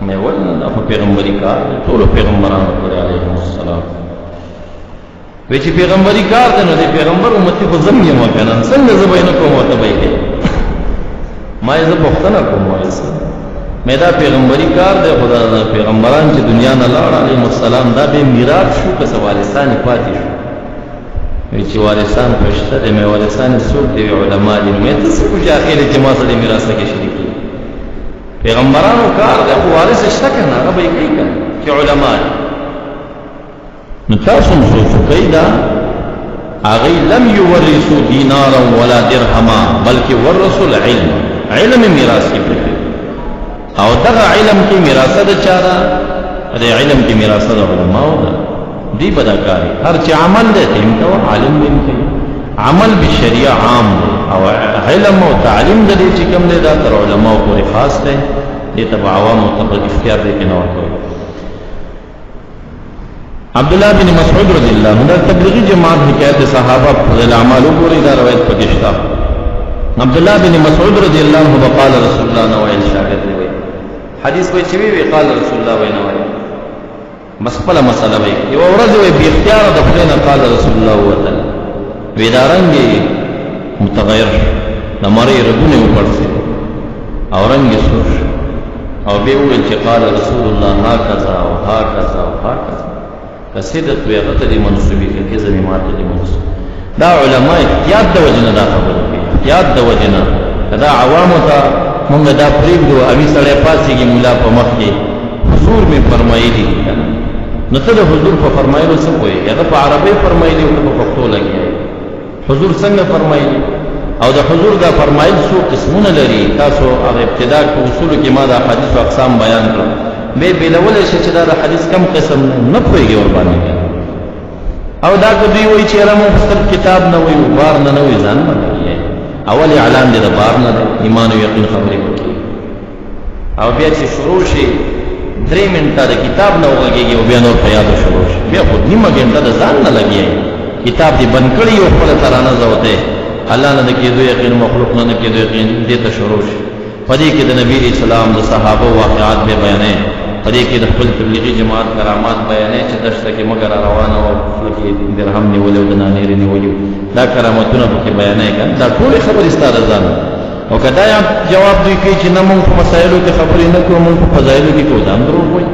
مې ولنه د پیغمبري کار ټول پیغمبرانو پر علیهم السلام وی چې پیغمبري کار دی نو د پیغمبر امتی خو زم یې وکنه څنګه زبینه کوم ته وایي ما یې زه پوښتنه کوم وایي مې دا پیغمبري کار دی خدا د پیغمبران چې دنیا نه لاړ علیهم السلام دا به میراث شو که وارثان پاتې شو وی چې وارثان پښته دې مې وارثان څوک دی علما دي مې تاسو کو چې اخر چې ما سره میراث کې شریک دي پیغمبرانو کار دی خو وارث شته کنه هغه به کوي کنه چې علما دي نو تاسو کوي دا هغه لم يورثوا دینارا ولا درهما بلکې ورثوا العلم علم میراث کې او دغه علم کې میراثه د چاره د علم کې میراثه د علماء ده دی بدکاري هر چې عمل ده تم ته عالم بن کوي عمل به شریعه عام ده او علم او تعلیم د دې چې کوم نه دا تر علماء پورې خاص ده دې تبع عوام او تبع اختیار دې کې نه ورکوي. عبد الله بن مسعود رضی الله عنه تبلیغی جماعت حکایت صحابه فضل اعمال پورې دا روایت پکې شته. عبد الله بن مسعود رضی الله عنه قال رسول الله نوائل شاگرد دی حدیث وی چې وی قال رسول الله وی نوائل مسئله مسئله وی یو ورځ وی به اختیار د خپل قال رسول الله وتعالى وی دارنګي متغیر نمرې رګونه وپړسي او رنګ سوش او به وی چې قال رسول الله هكذا او هكذا او هكذا کسیدت وی غته دي منسوبي کې زمي ماته دي منسوب. دا علماء احتیاط د وجنه دا خبره کوي احتیاط د وجنه دا عوامو ته مونږ دا پریږدو اوی سړی پاسېږي مولا په مخ کې حضور مې فرمایلي نو ته د حضور په فرمایلو څه پوهېږي هغه په عربي فرمایلي او په پښتو لګیا حضور څنګه فرمایلي او د حضور دا فرمایل څو قسمونه لري تاسو هغه ابتدا په اصول کې ما دا حدیث او اقسام بیان کړل به بلولې چې دا حدیث کم قسم نه پوهېږي ور باندې او دا کو دی وای چې رمو خپل کتاب نه وای بار نه وای ځان باندې اول اعلان دې د بار نه ایمان او یقین خبرې وکړي او بیا چې شروع شي 3 منټه د کتاب نه وګيږي او بیا نور په یاد شروع شي بیا خو نیمه غنټه د ځان نه لګي کتاب دې بند کړی او خپل ترانه زوته الله نه کېدو یقین مخلوق نه کېدو یقین دې ته شروع شي پدې کې د نبی اسلام د صحابه واقعات به بیانې پدې کې د خپل تبلیغي جماعت کرامات بیانې چې دشته کې مگر روانه او کې درهم نیولې او د نانېر نیولې دا کرامتونه په بیانې کړه دا ټول خبرې ستاره ځان او کدا جواب دوی کوي چې نه موږ په مسایلو کې خبرې نه کوو موږ په فضایلو کې کوو ځان درو وایي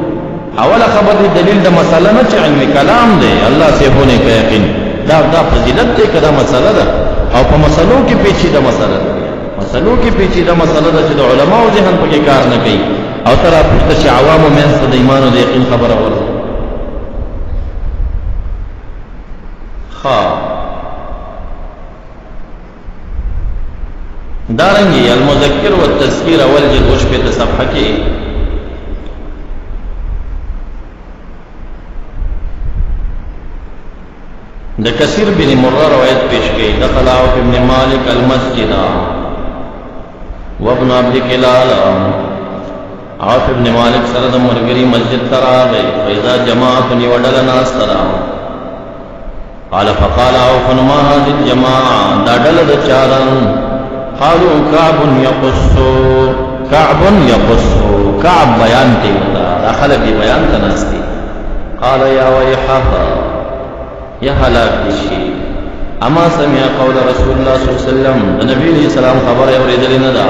اوله خبره دلیل د مسله نه چې علم کلام دی الله سي هونه په یقین دا فضیلت دی کدا مسله ده او په مسلو کې پیچیده مسله ده مسلو کې پیچیده مسله ده چې د علماو ذهن پکې کار نه کوي او تر پورته چې عوامو منځ د ایمان او د یقین خبره ورته دارنگی المذکر والتذکیر اول جلد وشپیت صفحہ کی دا کثیر بن مرہ روایت پیش گئی دخل عوف بن مالک المسجد وابن عبد کلال عوف بن مالک سرد مرگری مسجد ترا گئی فیضا جماعت نیوڈل ناس ترا قال فقال عوف ما هذه الجماعة دا دل دا چارن قالوا كعب يقص كعب بیان تی ہوتا داخل بھی بیان تناستی قال يا ويحها يا هلاك دشي اما سمع قول رسول الله صلى الله عليه وسلم النبي عليه السلام خبر يورد لنا دا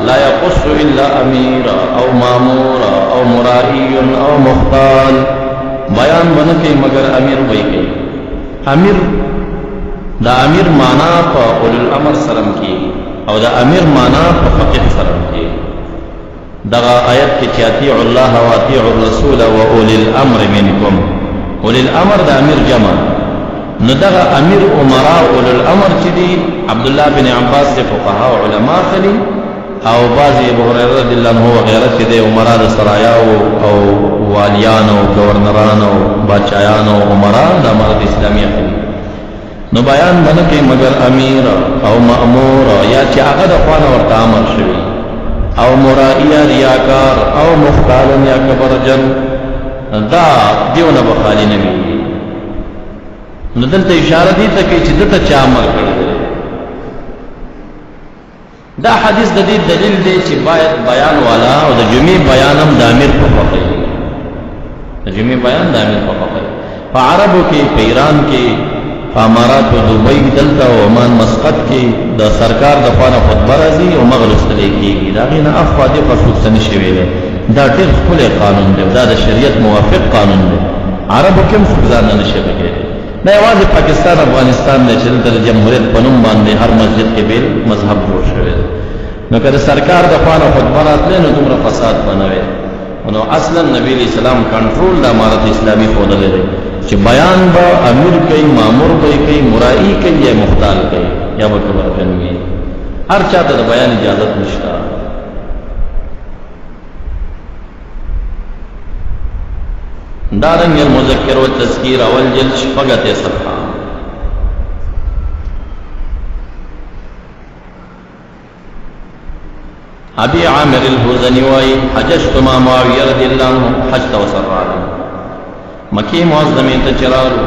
لا يقص الا امير او مامور او مرائي او مختال بیان بنکې مگر امیر وای کوي امیر دا امیر معنا په اول الامر سلام کې او دا امیر معنا په فقيه سلام کې دغه آیت کې چې اطیعوا الله واطیعوا الرسول واولی الامر منکم، اولی الامر د امیر جمع، نو دغه امیر امراء اولي الامر چې دي عبد الله بن عباس د فقها او علما خلی، او بعضی ابو هريره رضی الله عنه وغيره چې د امراء د سرايا او والیان او گورنران او بادشاہان او امراء د امارت اسلامیه خلی. نو بیان باندې کې مگر امیر او مأمور یا چې هغه د خوانه ورته امر شوی او مرائیا ریاکار او مختال یا کبرجن دا دیونه بخالی نه وي. نو دلته اشاره دي ته چې دته چا امر کړی. دا حدیث د دې دلیل دی چې باید بیان والا او د جمعې بیان هم د امیر په خوښه وي. د جمعې بیان د امیر په خوښه وي. په عربو کې، په ایران کې، په امارات او دوبۍ دلته او عمان مسقط کې د سرکار د خوانه خطبه راځي او مغرب ستلې کېږي. دا غینه افوا دي خصوصا نشي ویلې. دا ډېر خپل قانون دی، دا د شریعت موافق قانون دی. عربو کې هم ځان نه نشي وکړي. دا یوازې پاکستان افغانستان نه چې د جمهوریت په نوم باندې هر مسجد کې بیل مذهب جوړ شوی دی. نو کله سرکار د خوانه خطبه راتله نو دومره فساد بنوي. نو اصلا نبی اسلام کنټرول د امارت اسلامي خو نه لري چې بیان به امیر کوي، مامور به کوي، مرائی کوي یا مختال کوي یا به خبر کوي. هر چاته د بیان اجازه نشته. دارنګ المذکر والتذکیر اول جلد شپږه صفحه. ابي عامر الحزني واي حججت مع معاويه رضي الله عنه حج وسرع مکی معظمه ته چرالو.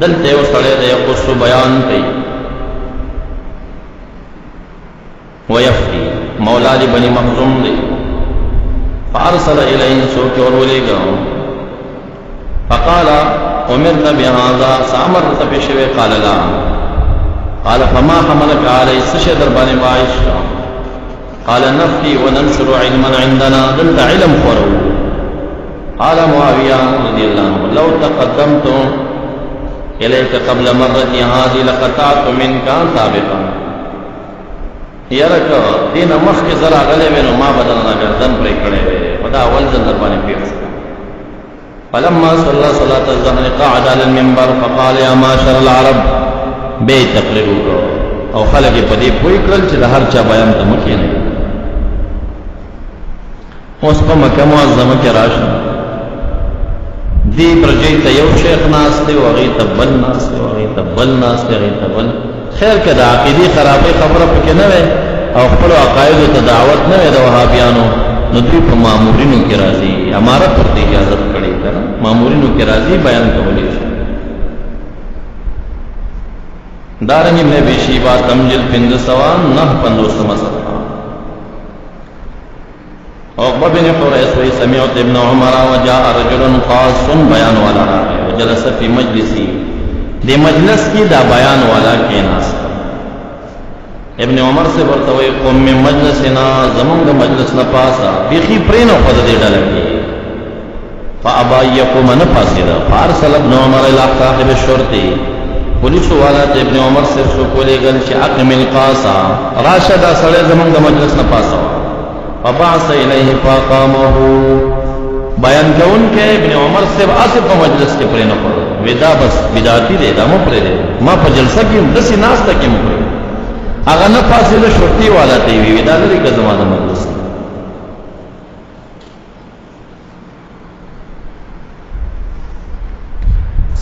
دلته وسړی د یقص بیان کوي ويفتي مولا علی بن مخزوم دی. فارسل الیه سوک ورولېګا فقال امرت بهذا سامرت بشوي قال لا. قال فما حملك عليه سشدر بني عائش؟ قال نفتي وننشر علما عندنا دلت علم خورو. قال معاويه رضي الله عنه لو تقدمت اليك قبل مرتي هذه لقطعت منك سابقا. يرك دين مخ زرا غلې ونه ما بدلنا گردن پرې کړې ودا اول ځل باندې پیښ. فلما صلى صلاه الظهر قعد على المنبر فقال يا معشر العرب به تقریر وکړو او خلک په دې پوي کړل چې د هر چا بیان ته مخې نه. اوس په مکه معظمه کې راشه دی پرځای ته یو شیخ ناشته او هغه ته بل ناشته او هغه ته بل ناشته هغه ته بل. خیر کده عقیدی خرابې خبره پکې نه وي او خپل عقاید ته دعوت نه وي د وهابیانو. نو دوی په مامورینو کې راځي، امارت ورته اجازه کړي کړه مامورینو کې راځي بیان کولی شي. دارنګ ابن ابي شيبه تمجل فند سوان نه 50 صفحه. عقبه بن قريش سمعت ابن عمر وجاء رجل خاص بیان والا وجلس في مجلسي. دې مجلس کې دا بیان والا کې ناس ابن عمر سے ورته وي قوم من مجلسنا زمونږ مجلس نه پاسا بيخي پرینو خود دې ډله کې فابا يقوم نه پاسیدا. فارسل ابن عمر الى صاحب الشرطه پولیس والا ابن عمر سے سو کولې گل چې اقم القاسا راشد سره زمونږ مجلس نه پاسا. فبعث الیه فقامه بیان کون کې ابن عمر سے آصف په مجلس کې پرینو خود ودا بس بدعتی دی دا مو پرې دی ما په جلسه کې دسي ناس ته کې مو پرې هغه نه فاصله شرطي والا دی وی دا لري که زمانه مجلس.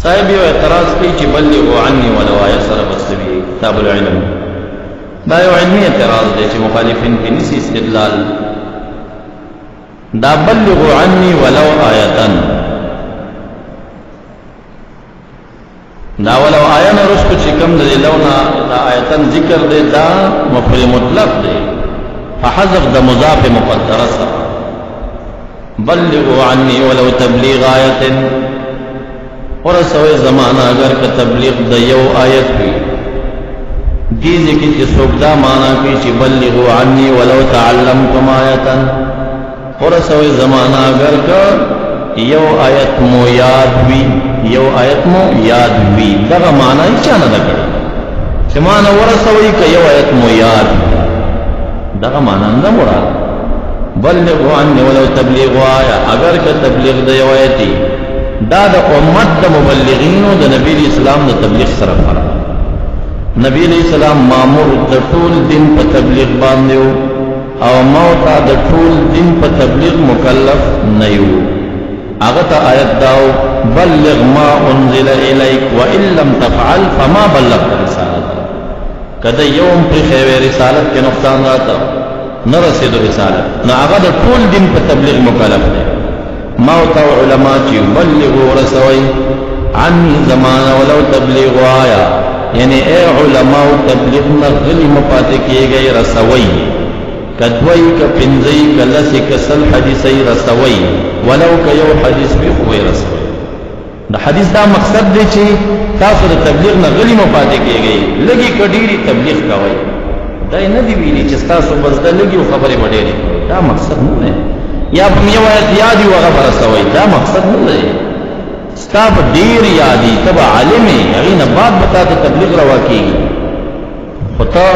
صاحب یو اعتراض کوي چې بلغوا عني ولو يسر بسوي کتاب العلم. دا یو علمي اعتراض دی چې مخالفین کې نسی استدلال. دا بلغوا عني ولو آیتن دا ولو آیان رسکو چې کم دی لونا دا آیتن ذکر دی دا مفعول مطلق دی فحذف دا مضاف مقدر سره. بلغوا عني ولو تبلیغ آیتن ورسوي زمانہ اگر که تبلیغ د یو آیت وي دیزه کې چې څوک دا معنا کوي چې بلغوا عني ولو تعلمتم آیتن ورسوي زمانہ اگر که یو آیت مو یاد وی یو آیت مو یاد وی دغه معنا یې چا نه کړی چې معنا ورسوي که یو آیت مو یاد دغه معنا نه مراد بلغوا عني ولو تبلیغ آیا اگر که تبلیغ د یو آیتی دا د امت د مبلغینو د نبی اسلام د تبلیغ سره فرق نبی اسلام مامور د ټول دین په تبلیغ باندې او موت د ټول دین په تبلیغ مکلف نه یو هغه ته آیت داو بلغ ما انزل الیک وان لم تفعل فما بلغت رسالته کله یوم پر خیر رسالت کې نقصان راته نه رسیدو رسالت نو هغه د ټول دین په تبلیغ مکلف دی موت او علما چې بلغوا رسوي عن زمانه ولو تبلیغ آیا یعنی اے علماء تبلیغ نه غلی مپاتې کېږي رسوي کدوی ک پنځي کلسی کسل حدیثي رسوي ولو ک یو حدیث به خو رسوي د حدیث دا مقصد دی چې تاسو د تبلیغ نه غلی مپاتې کېږي لګي کډيري تبلیغ کوي دا نه دی ویلي چې تاسو بس د لګي خبرې وړي دا مقصد نه دی یا په یو آیت یادي وغه رسوي دا مقصد نه دی ستاب ډیر یادي تبع عالمي غینه بعد بتا ته تبلیغ روا کیږي خطا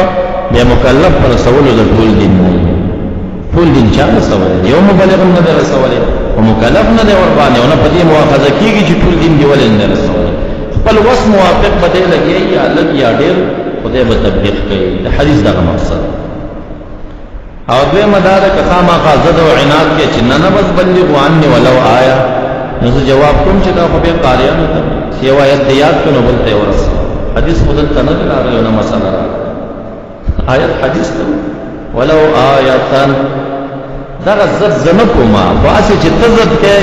به مکلف پر رسول د ټول دین نه ټول دین چا رسول یو مبلغ نه رسول او مکلف نه دی ور باندې او نه پدې مؤاخذه کیږي چې ټول دین دی ولې نه رسول خپل وس موافق بده لګي یا لګ یا ډیر خدای به تبلیغ کوي د حدیث دا مقصد او دوی مدار که خامہ قاضد و عناد کے چنہ نبز بلغو عنی ولو آیا نو جواب کوم چې دا خو به قاریانو ته یو آیت یاد کنو بلته ورس حدیث خودل تنه راغلی نو مسله آیت حدیث ته ولو آیاتن دا زد زنکما واسه چې تزد کې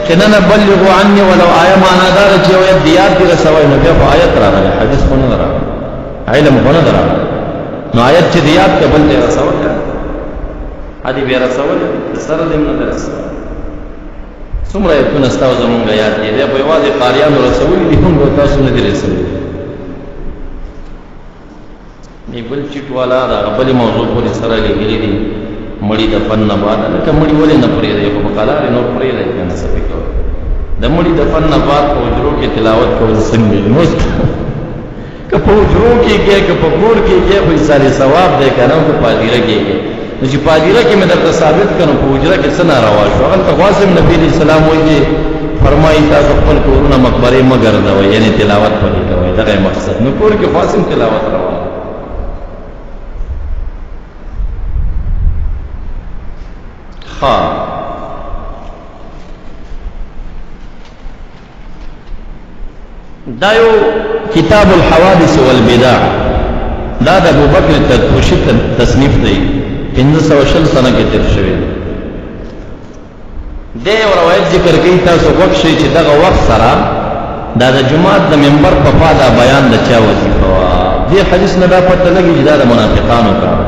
کنه بلغو عني ولو آیا معنا دار چې یو آیت یاد دي رسوي نو بیا آیت راغلی حدیث خو نه راغلی علم خو نه راغلی نو آیت چې یاد قبل ته رسول ادي بیا رسول سره دې نه رسول څومره یې نستاو زمونږ یاد دي دا په واځي قاریانو رسول دي هم تاسو نه دي رسول دی بل چټ والا دا بل موضوع پورې سره لګېلې دي مړی د فن نه بعد لکه مړی ولې نه پرې دی په قلار نو پرې دی کنه سپې کو د مړی د فن نه بعد په حجرو کې تلاوت کول څنګه نو که په حجرو کې کې په کور کې کې خو ساري ثواب دی کنه په پادیره کې نو چې پادیره کې مې درته ثابت کړم په حجره کې څه ناروا شو هغه ته قاسم نبی اسلام وایي فرمایي تاسو خپل کورونه مقبره مگر دا وایي یعنی تلاوت پدې کوي دا مقصد نو کور کې قاسم تلاوت روان دایو کتاب الحوادث والبدع دا د ابو بکر تطوشی تصنیف دی 1520 سنه کې تیر شوی دی او روایت ذکر کوي تاسو وخت شي چې دغه وخت سره دا د جمعه د منبر په فاده بیان د چا وظیفه دی حدیث نه دا پته لګي چې دا د منافقانو کار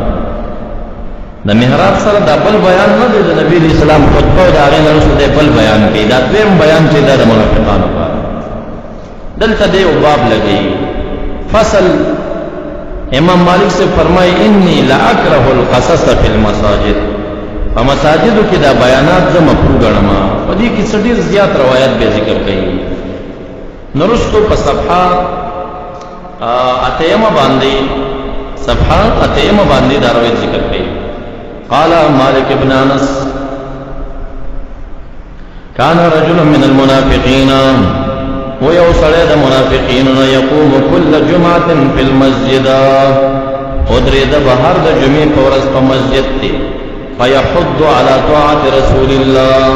د محراب سره دا بل بیان نه دی د نبی اسلام خطبه دا غیر رسول دی بل بیان کوي دا دیم بیان چې دا د منافقانو کار دلته دی او باب لګي فصل امام مالک سے فرمائے انی لا اکره القصص فی المساجد فمساجدو کې دا بیانات ز مکروه غنما په دې کې څډیر زیات روایت به ذکر کړي نرستو په صفحه اتیمه باندې دا روایت ذکر کړي قال مالک ابن انس كان رجل من المنافقين ويوصل د منافقین يقوم كل جمعه في المسجد ودري د بهر د جمعې په ورځ په مسجد کې فيحض على طاعه رسول الله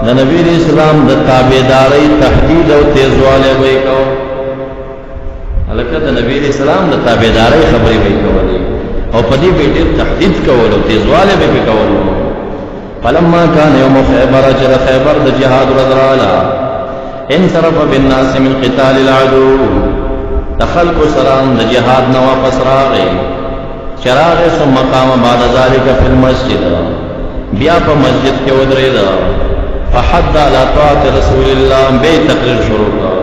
د نبی اسلام د تابعداري تحديد او تیزواله وي کو الکه د نبی اسلام د تابعداري خبرې وي کولې او په دې به تحديد کول او تیزواله به کول فلما كان يوم خيبر جل خيبر د جهاد رضرالا انصرف بالناس من قتال العدو دخلق سران د جهاد نو واپس راغې چراغ ثم قام بعد ذلك في المسجد بیا په مسجد کې ودرېد فحد على طاعه رسول الله به تقریر شروع کړ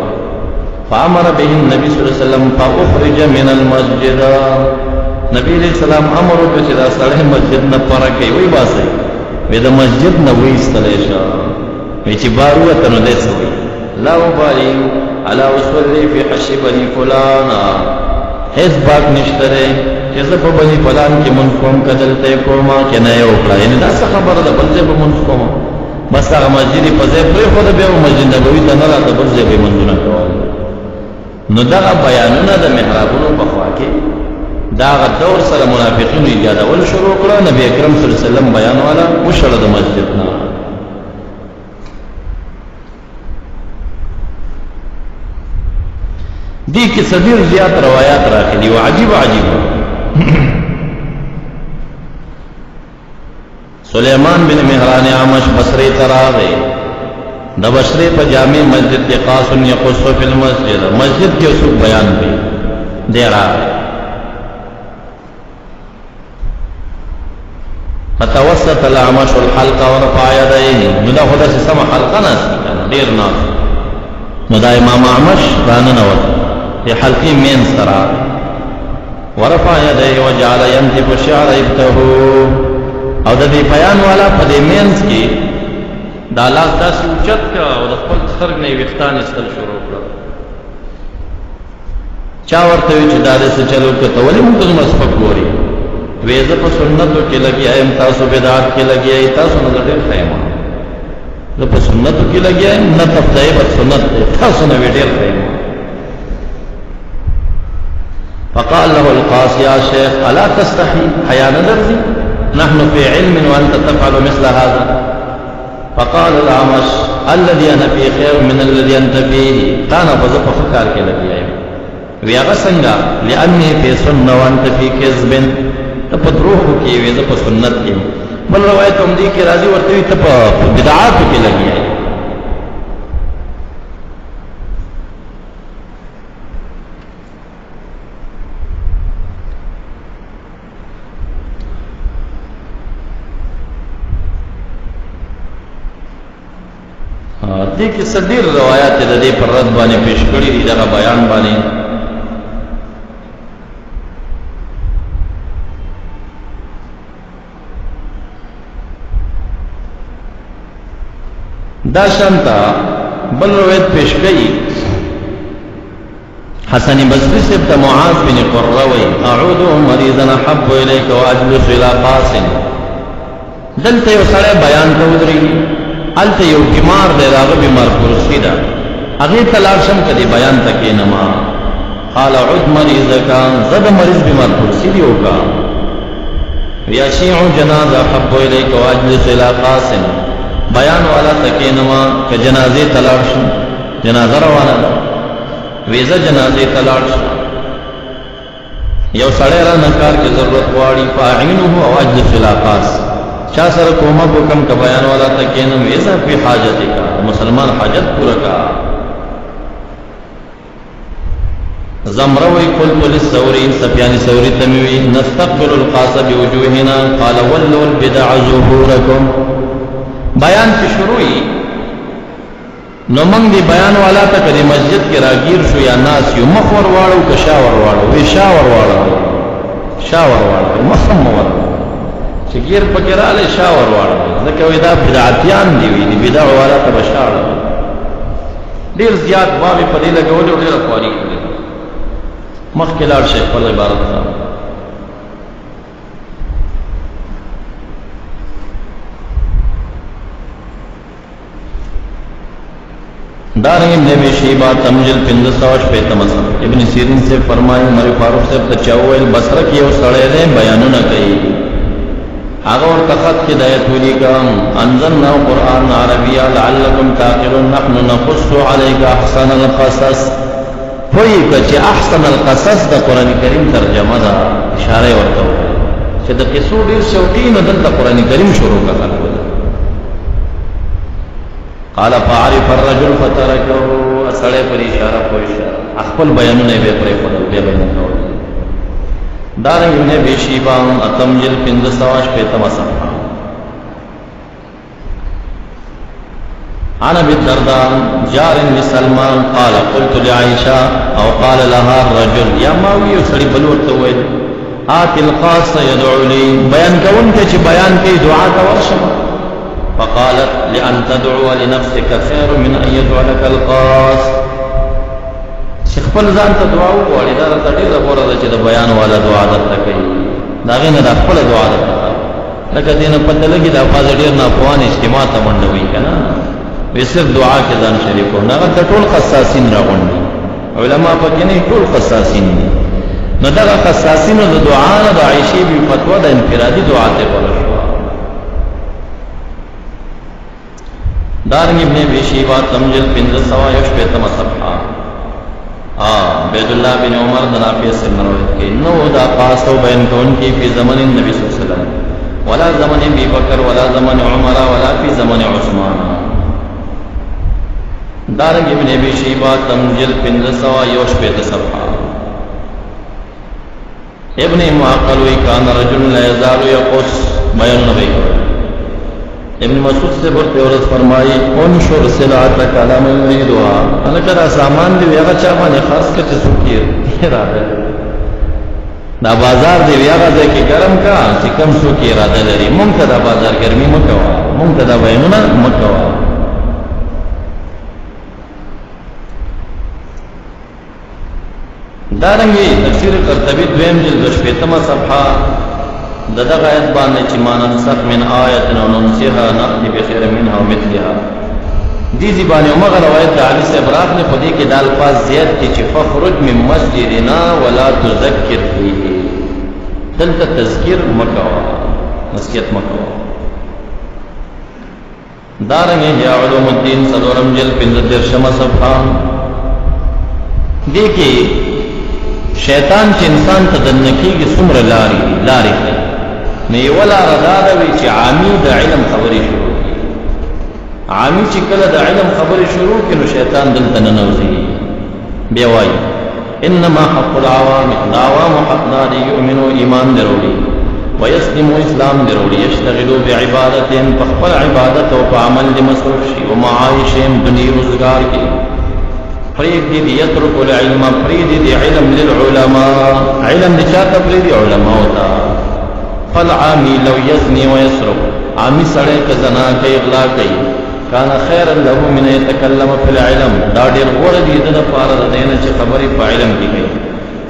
فامر به النبي صلی الله علیه وسلم فاخرج من المسجد نبی علیہ السلام امر وکړ چې دا سړی مسجد نه پرکې وي واسه وې د مسجد نه وېستلې شه وې چې باروت نو دسوي لا وبالي على وصولي في حشي بني فلانا هیڅ باک نشته چې زه په بني فلان کې منځ کوم کدلته کوما کې نه یو کړه، یعنی دا څه خبره ده بل ځای په منځ کوم، بس هغه مسجد په ځای پرې خو د بیا مسجد نبوي ته نه راته بل ځای په منځونه کول. نو دا بیانونه د محرابونو په خوا کې دا دور سره منافقینو ایجادول شروع کړه. نبی اکرم صلی الله علیه وسلم بیان والا مشړه د مسجد نه. دي کې صدیر زیات روایت راغلي او عجیب سلیمان بن مهران عامش بصری تراغه د بصری په جامع مسجد کې قاصن یقص فی المسجد، مسجد کې اوس بیان دی ډیرا فتوسط العمش الحلقه ورفع يديه، نو دا خدای سم حلقه نه ډیر ناس، نو دا امام عمش باندې نو په حلقې مين سره ورفع يديه وجعل ينتف الشعر ابته، او د دې بیان والا په دې مینس کې دا لاس تاسو اوچت کا او د خپل خرګ نه وختان استل شروع کړ. چا ورته چې دا دې څه چلو ته ولې موږ مسفق ګوري، وېزه په سنتو کې لګیایم تاسو بدعت کې لګیای، تاسو نه ډېر خیمه زه په سنتو کې لګیایم نه تفدای په سنت تاسو نه ډېر خیمه. فقال له القاصي يا شيخ الا تستحي، حیا نذرزي نحن في علم وانت تفعل مثل هذا. فقال الأعمش الذي انا في خير من الذي انت فيه، كان بزف فكر کې لګیایم وی هغه څنګه لاني في سنه وانت في كذب، ته په دروغ کې وی زه په سنت کې. بل روایت هم دي کې راځي ورته ته په بدعات کې لګیای. دې کې صدیر روایت د دې پر رد باندې پیش کړی دي دا بیان باندې. دا شانتا بل روایت پیش کړي حسن بصری سے معاذ بن قروي اعود مريضا احب اليك واجلس الى قاس، دلته یو سره بیان کوي الته یو بیمار دی راغه بیمار پرستی دا هغه تلاشم کدي بیان تکې نما قال عد مریضک زد مریض بیمار پرستی دی وکا یا شیع جنازه حب الیک واجلس الى قاسم، بیان والا تکې نما ک جنازه تلاشم جنازه روانه ویزه جنازه تلاش یو سړی را نکار کې ضرورت واړي فاعینه او اجلس الى قاسم، چا سره کومه حکم کا بیان والا تکینم ایسا فی حاجت کا مسلمان حاجت پورا کا. زمروی قلت للثوری سفیان ثوری تمیوی نستقبل القاس بوجوهنا قال ولوا البدع ظهورکم، بیان کی شروعی نو منگ دی بیان والا تک دی مسجد کی راگیر شو یا ناس یو مخور واړو که شاور واړو وی شاور واړو مخم واړو چې غیر پکې رااله شاور واړه ځکه وې دا بدعتيان دی وی دی بدع والا ته بشاړه ډیر زیات باب په دې لګول او ډیر خواري کړي. مخکې لاړ شیخ په عبارت صاحب دارنگی ابن شیبہ تمجل 550 ابن سیرین سے فرمائی عمر فاروق سے تچاویل بصرہ کی او سڑے دے بیانوں نہ کئی اگر تخت ہدایت ہوئی کا انزلنا قرآن عربی لعلکم تعقلون نحن نقص علیک احسن القصص ہوئی کہ احسن القصص دا قرآن کریم ترجمہ دا اشارہ ورته چې د قصو ډیر شوقي نه دلته قرآن کریم شروع کړل. قال فعرف الرجل فتركه اسړې پر اشاره پوښه خپل بیانونه به پرې خپل به بیان کول. دارنګ ابن ابي شيبه اتمجل 550 صفحه عن ابي الدرداء جار لسلمان قال قلت لعائشه او قال لها الرجل يا ماوي سړي بلورته وای آت القاص يدعو لي بیان کون کې چې بیان کې دعا کا ورشم. فقالت لأن تدعو لنفسك خير من أن يدعو لك القاص. شیخ خپل ځان ته دعا وغواړي دا ډېره غوره ده چې د بیان والا دعا درته کوي. داغه نه د خپل دعا ده لکه دینه پته لګي د افاظ ډیر نه افوان اجتماع ته منډوي کنه وې صرف دعا کې ځان شریکو نه د ټول قصاصین راغونډي علما پکې نه ټول قصاصین نو دا قصاصین د دعا نه د عائشې بي فتوا د انفرادي دعا ته ورشو دارنګ ابن ابي شيبه تمجل بن سوا يشبه صفحه عبد الله بن عمر نافع سے روایت کی نو دا قاسو بین کون کی فی زمن النبی صلی اللہ علیہ وسلم ولا زمن ابی بکر ولا زمن عمر ولا فی زمن عثمان دارنگ ابن ابی شیبہ تمجل بن سوا يشبه صفحه ابن معقل کان رجل لا يزال يقص بیان نبی ابن مسعود سے برتے عورت فرمائی انشر سلعت کلام یریدها انا کرا سامان دی هغه چا باندې خاص کچ سکیر اراده دا بازار دی هغه ځکه ګرم کا چې کم سو کی اراده لري مونږ ته دا بازار ګرمي مکوا مونږ ته دا وینونه مکوا دارنګي تفسیر قرطبی دویم جلد 15 صفحه دغه آیت باندې چې مان نسخ من آیت او ننسها نأتي بخير منها ومثلها دي زبانه عمر روایت علی سے ابراق نے خودی کې د الفاظ زیات کې چې فخرج من مسجدنا ولا تذکر فيه دلته تذکر مکوا نصیحت مکوا دارنګ یا علوم الدین صدورم جل 15 صفحه دي کې شیطان چې انسان ته دنکیږي څومره لارې نه ولا رضا وی چې عامی د علم خبرې شروع کی عامی چې کله د علم خبرې شروع کړي شیطان دلته نه نوځي بیا وایي انما حق العوام العوام حق دار یؤمنوا ایمان دروړي ويسلموا اسلام دروړي یشتغلوا بعبادتهم فخبر عبادت او عمل لمصروف شي او معايشهم دنیا روزگار کې فريد دي يترك العلم فريد دي علم للعلماء علم دي چاته فريد علماء وتا فالعامي لو يزني ويسرق عامي سړی که زنا کوي اغلا کوي کان خیر له من يتكلم في العلم دا ډیر غوړ دي د لپاره د دین چې خبرې په علم کې کوي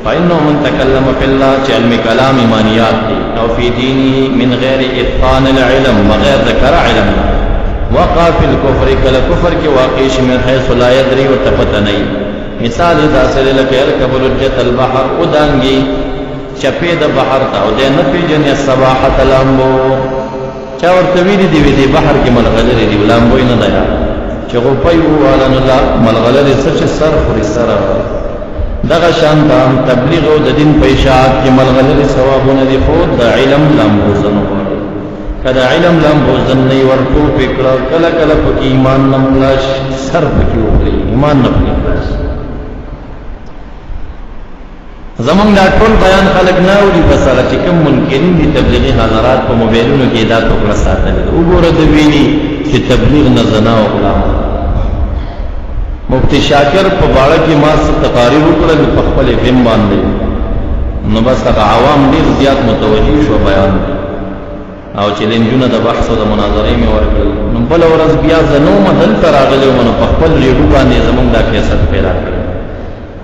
فإنه من تكلم في الله چې علم کلام ایمانیات دي او في دينه من غير اتقان العلم بغیر ذکر علم وقع في الكفر کله کفر کې واقع شي من حيث لا يدري وتفتني مثال دا سره لکه يركب لجة البحر ودانګي چپې د بحر ته او د نفي جن الصباحه لامبو چا ورته ویلي دی بحر کې ملغلره دی لامبو نه دی چې غو پيو ولن الله ملغلره سچ سر خوري سره دغه شان تام تبلیغ او د دین په اشاعت کې ملغلره ثوابونه دي خو د علم لامبو زنه کدا علم لامبو زنه ورکو فکر کله کله په ایمان نملاش سر پکې وړي ایمان نه پکې زمون دا ټول بیان خلق نه وري بساله چې کوم منکرین دي تبلیغي حضرات په موبایلونو کې دا ټوکړه ساتل وګوره د ویلي چې تبلیغ نه زنا او غلام مفتی شاکر په باړه کې ما څه تقاریر وکړل په خپل فهم باندې نو بس هغه عوام ډیر زیات متوجي شو بیان او چې لنجونه د بحث او د مناظرې مې ورکړل نو بل ورځ بیا زنو مدل تر راغلی ونه په خپل ریډو باندې زمونږ دا کیسه پیدا کړ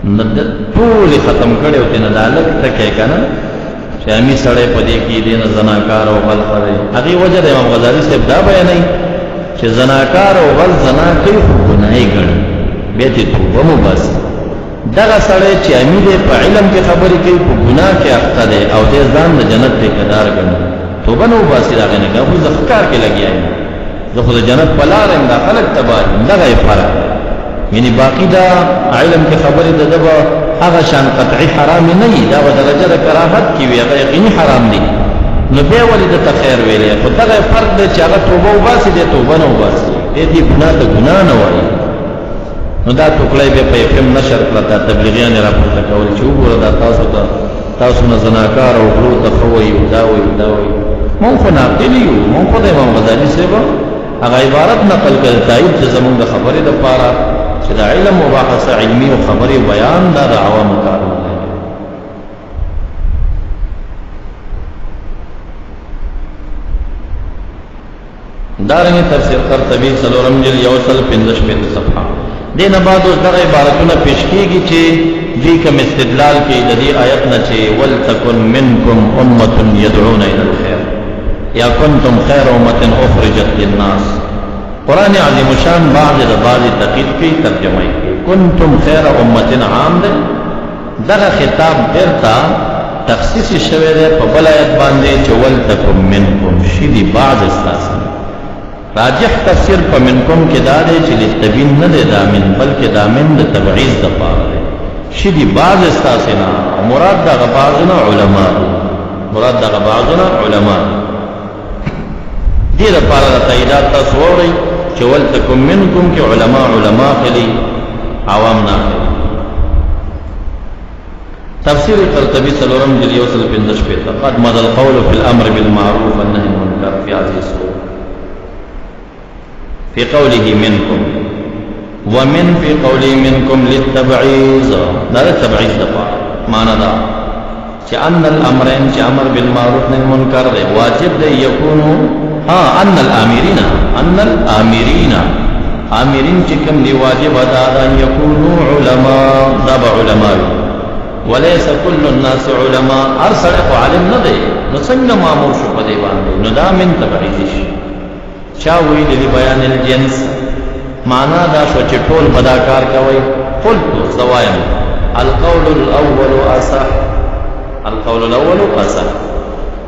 ټول ختم کړو چې نه دالک تکې کنه چې امي سړې پدې کې دین زناکار او غل خره هغه وجه د امام غزالی صاحب دا بیانې چې زناکار او غل زنا کوي ګناهي ګڼي به ته توبه مو بس دغه سړی چې امي دې په علم کې خبرې کوي په ګناه کې اخته ده او دې ځان د جنت ټیکدار ګڼي توبه نو باسي راغی نه خو ځکار کې لګیای زه خو د جنت په لار هم داخله تبار دغه فرق یعنی باقی دا علم کې خبرې د دبا هغه شان قطعی حرام نه دی دا په درجه د کراهت کې وي هغه یقیني حرام دی نو به ولې د خیر ویلې خو دا فرق دی چې هغه توبه وباسي د توبه نه وباسي دې ګناه ته ګناه نه وایي نو دا ټوکلې به په فهم نشر کړه تبلیغیان راپورته کول چې وګوره دا تاسو نه زناکار او غلو ته خوي دا وایي مونږ خو ناقلی یو مونږ خو د امام غزالی صاحب هغه عبارت نقل کړه تایید د زمونږ د خبرې د پاره چې د علم مباحثه علمي او خبري بیان دا د عوامو کار نه دی دارنګه تفسیر قرطبی څلورم جلد 115 صفحه دینه بعد اوس دغه عبارتونه پیش کیږي چې دی کم استدلال کی ددی آیت نچے ولتکن منکم امت یدعون الى الخیر یا کنتم خیر امت اخرجت للناس. قرآن عظیم شان بعض دقیق کی ترجمہ کی کنتم خیر امت عام دے دغه خطاب درتا تخصیص شوه ده په بل آیت باندې چې ولتکن منکم شدی بعض استاسن. راجح تفسیر په منکم کې دا دی چې لتبین نه ده دامن بلکې دامن د تبعیض د پاره ده. شدی بعض استاسن مراد دغه بعضنا علما مراد دغه بعضنا علما دې لپاره د تاییدات تاسو ووري چې ولتکن منکم کې علما خلی عوام نه. تفسیر قرطبی سلورم جلد یوصل پندش پیتا قد مد القول فی الامر بالمعروف والنهی عن المنکر فی هذه السورة فی قوله منکم ومن فی قوله منکم للتبعیض دا تبعیض دفع معنی دا چې ان الامرین چې امر بالمعروف والنهی عن المنکر دے واجب دے یکونو ان الامرین آمرین چې کوم دی واجب ادا ان یکونو علماء دا علماء وليس كل الناس علماء ارسل عالم نه دی نو څنګه مامور شو په دی باندې نو دا من تبعیض شي. چا ویل دی بیان الجنس معنا دا شو چې ټول بداکار کوي. قلت زوایم القول الاول اصح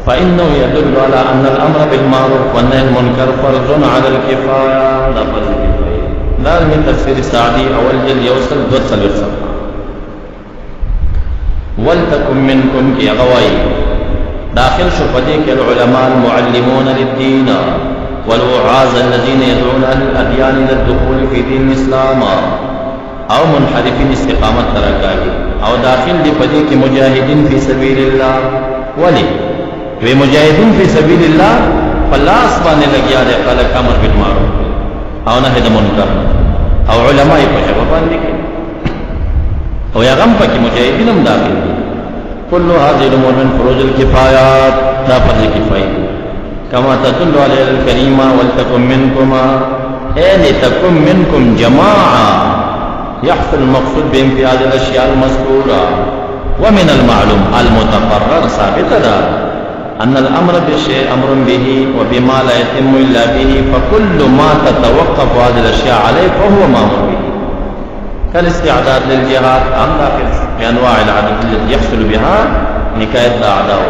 فانه يدل على ان الامر بالمعروف والنهي عن المنكر فرض على الكفايه. دا فرض کفایه دا من تفسیر سعدی اول جلد یوصل 2 صفحه. ولتکن منکم کی اغوائی داخل شفدی کے العلماء المعلمون للدین والوعاظ الذين يدعون الادیان للدخول في دین الاسلام او منحرفین استقامت ترکائی او داخل دی پدی کے مجاہدین فی سبیل اللہ ولی وی مجاہدین فی سبیل اللہ فاللہ اسبانے لگیا دے خلق امر بالمعروف او نهی د منکر او علماء پشبابان دیکھیں او یا غم پاکی مجاہدین ہم داخل دی. کل هذه الامور من فروض الكفایات دا فرض کفایہ کما تدل علیہ الکریمہ ولتکن منکما لتکن منکم جماعہ يحصل المقصود بامتیاز الاشیاء المذکورہ ومن المعلوم المتقرر ثابت دا ان الامر بالشيء امر به وبما لا يتم الا به فكل ما تتوقف هذه الاشياء عليه فهو مامور به كالاستعداد للجهاد عن داخل بانواع العدد التي يحصل بها نكاية الاعداء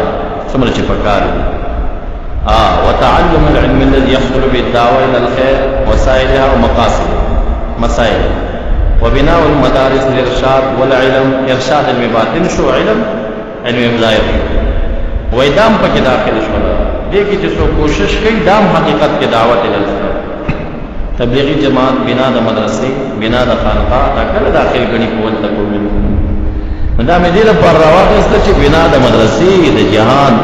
ثم الشفكار وتعلم العلم الذي يحصل بالدعوة الى الخير وسائلها ومقاصدها مسائل وبناء المدارس للارشاد والعلم ارشاد المباطن شو علم ظاهر وإدام پا داخل شولا دیکھی جسو کوشش کئی دام حقیقت کے دعوت الى الخير تبلیغی جماعت بنا دا مدرسی بنا دا خانقاہ دا کل داخل گنی قوت تکو منکم دا میں دیل پر رواقستا چی بنا دا مدرسی دا جہان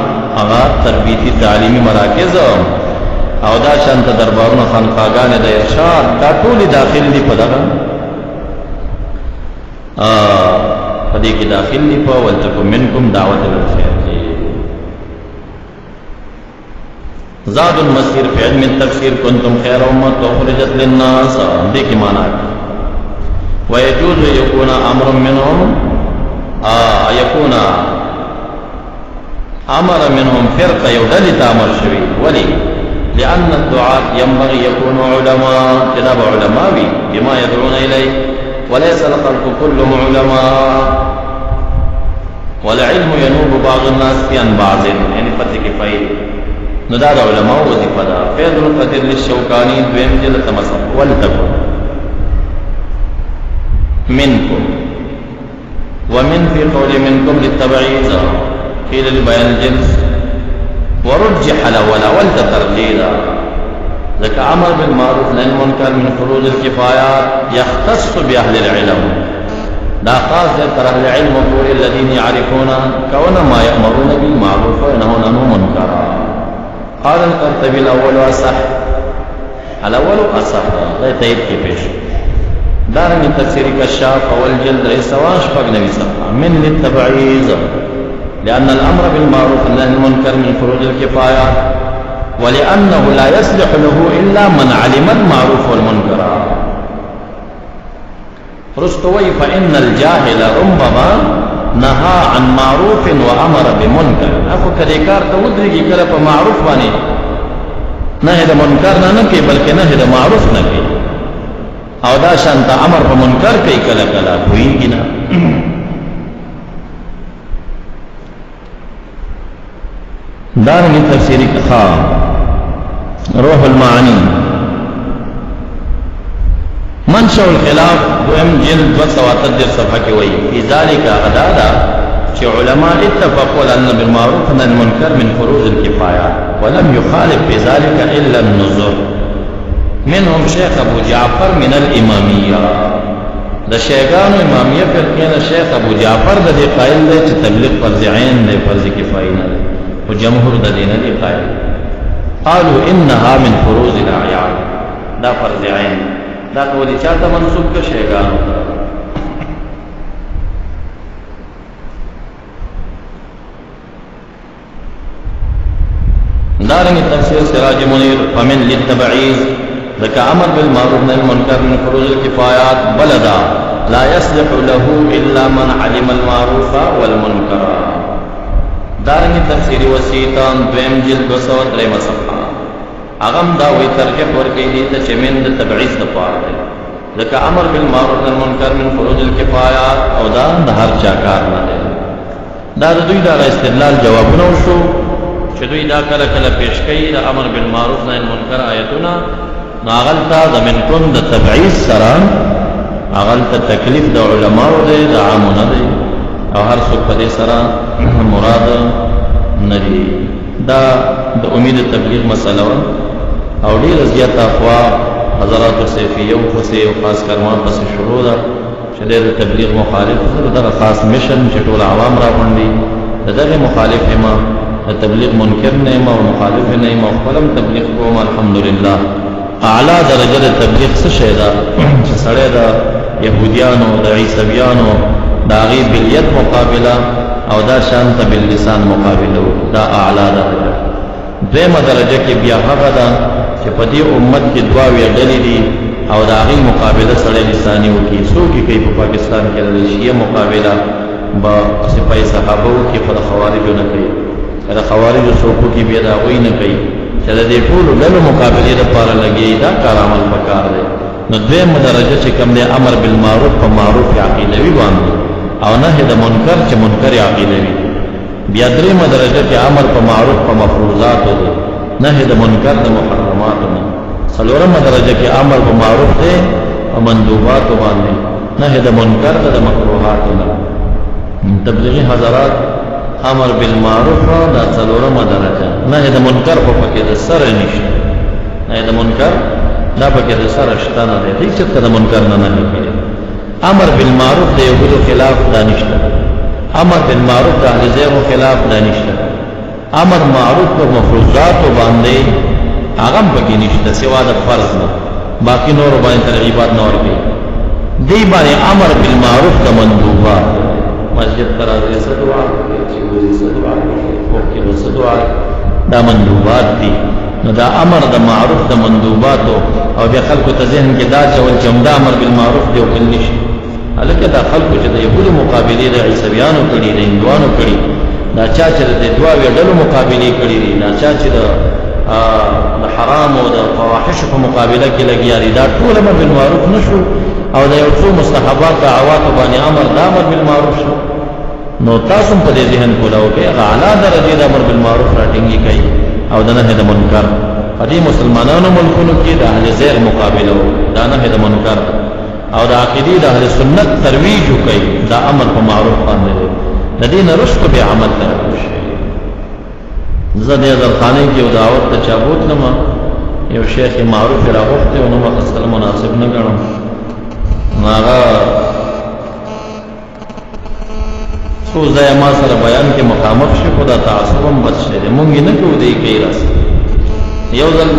اغاد تربیتی تعلیمی مراکز او دا شانت دربارون خانقاگان دا ارشاد دا طول داخل دی پا دا پدی کی داخل دی پا ولتکو منکم دعوت الخیر زاد المسیر فی علم التفسیر کنتم خیر امت اخرجت للناس دیکھ مانا ویجوز یکون امر منهم یکون امر منهم فرق یودل تامر شوی ولی لأن الدعاء ينبغي يكون علماء جناب علماء بما يدعون إليه وليس الخلق كلهم علماء والعلم ينوب بعض الناس عن بعض يعني فتح كفاية ندار علماء وظيفة دا فيض القدر للشوكاني دوين جلة مصر ولتكن منكم ومن في قول منكم للتبعيض قيل لبيان الجنس ورجح الأولى والتترجيلا ذلك عمل بالمعروف نهي عن المنكر من فروض الكفايات يختص بأهل العلم دا خاص تر أهل العلم وقول الذين يعرفون كون ما يأمرون بالمعروف وينهون عن المنكر. قال القرطبي الأول أصح لا تأييد کی پیش دار من تفسير كشاف أول جلد رئيسوان شفاق نبي صفحة من للتبعيض لأن الأمر بالمعروف والنهي عن المنكر من فروض الكفايات ولأنه لا يصلح له إلا من علم المعروف والمنكر رستوی فإن الجاهل ربما نهى عن معروف وامر بمنکر. اخو کدی کار ته ودرېږي کله په معروف باندې نهي د منکر نه کوي بلکې نهي د معروف نه کوي او دا شانت امر په منکر کوي کله کله کوي نه. دارنګ تفسیری کثا روح المعانی منشأ الخلاف دویم جلد 273 صفحه کې وایي فی ذلک غدادا چې علماء اتفقوا ان بالمعروف والنهي عن المنکر من فروض الكفايات ولم يخالف بذلك الا النذر منهم شیخ ابو جعفر من الامامیه. د شیخانو امامیه فرقه نه شیخ ابو جعفر د دې قائل دی چې تبلیغ فرض عین دی فرض کفایه نه او جمهور د دین دی قائل. قالوا انها من فروض الاعيان دا فرض عین دا کولی چاته منسوب کا شیخانو. دارنگ تفسیر سراج منیر فمن للتبعیض ذکا امر بالمعروف والنهي عن المنکر من فروض الكفایات بلدا لا يصلح له الا من علم المعروف والمنکر. دارنگ تفسیر وسیطان دویم جلد 203 صفحه اغم دا وی ترجح ورکی دیتا چه من دا تبعیض دا پار دے ذکا امر بالمعروف والنهي عن المنکر من فروض الكفایات او دا هر چاکار نه دے. دا دوی دا استدلال جوابونه شو چې دوی دا کله کله پیش کوي د امر بالمعروف نهي عن المنکر آیتونه ناغلتا د منکم د تبعیض سره اغلتا تکلیف د علماء دی د عامونه دی او هر څوک په دې سره مراد نه دی. دا د امید تبلیغ مسله او ډیر زیات اخوا حضرات صوفیه او خاصه او خاص کارمان پس شروع ده چې د تبلیغ مخالف دغه خاص مشن چې ټول عوام را غونډي دغه مخالف ما تبلیغ منکر نه ما او مخالف نه ما خپلم تبلیغ کوم الحمدلله. اعلی درجه د تبلیغ څه شی ده چې سړی د يهوديانو د عیسویانو دا غي بلیت مقابله او دا شانت باللسان مقابله دا اعلی درجه. دیمه درجه کې بیا هغه ده چې په دې امت کې دوا ویډلې دي او دا غي مقابله سړی لسانی وکي سو کې کوي په پاکستان کې د شیعه مقابله با سپای صحابه کې په خوارجو نه کوي دا خوارجو سوکو کې بیا دا وای نه کوي چې د دې ټول له مقابله لپاره لګي دا کار عمل پکار دی. نو دیمه درجه چې کوم دی امر بالمعروف په معروف عقیدوي باندې او نهي د منکر چې منکر عقیدوي. بیا دریمه درجه کې امر په معروف په مفروضات دی نهي د منکر د محرمات نه. څلورمه درجه کې امر په معروف دی او مندوبات باندې نهي د منکر د مکروهات نه. تبلیغی حضرات امر بالمعروف دا څلورمه درجه نهي د منکر په پکې د سره نشته. نهي د منکر دا پکې د سره شته نه دی چې د منکر نه نه کیږي. امر بالمعروف د یو خلاف دانشته امر بالمعروف د اهل زیغ خلاف دانشته امر معروف او مفروضات باندې هغه پکې نشته سوا د فرض نه باقی نور باندې ترغیبات نور کوي. دی باندې امر بالمعروف د مندوبات مسجد تراویح سے دعا چې وځي سے دعا او کې وځي دعا دا مندوبات دي. نو دا امر د معروف د مندوبات او بیا خلکو ته ذهن کې دا چې ول دا امر بالمعروف دی او کله نشي الکه دا خلکو چې د یهودو مقابله د عیسویانو کړي د هندوانو کړي دا چا چې د دوا ویډلو مقابله کړي دي دا چا چې د حرام او د فواحش په مقابله کې لګیاري دا ټول امر بالمعروف نشو او دا یو څو مستحبات دعوات باندې امر د امر بالمعروف شو. نو تاسو په دې ذهن کولاو کې اعلی درجه د امر بالمعروف راټینګي کوي او د نهي د منکر په دې مسلمانانو ملکونو کې د اهل زیغ مقابله دا نهي د منکر او د عقیدې د اهل سنت ترویج کوي دا امر په معروف باندې د دین رشد به عمل کوي. زده درخانه کې یو دعوت ته چابوت لمه یو شیخ معروف راغوخته او نو مخصل مناسب نه ګڼم هغه څو ځای ما سره بیان کې مخامخ شي خدا تعصبم بد شه مونږ نه کوو دی کې راس یو ځل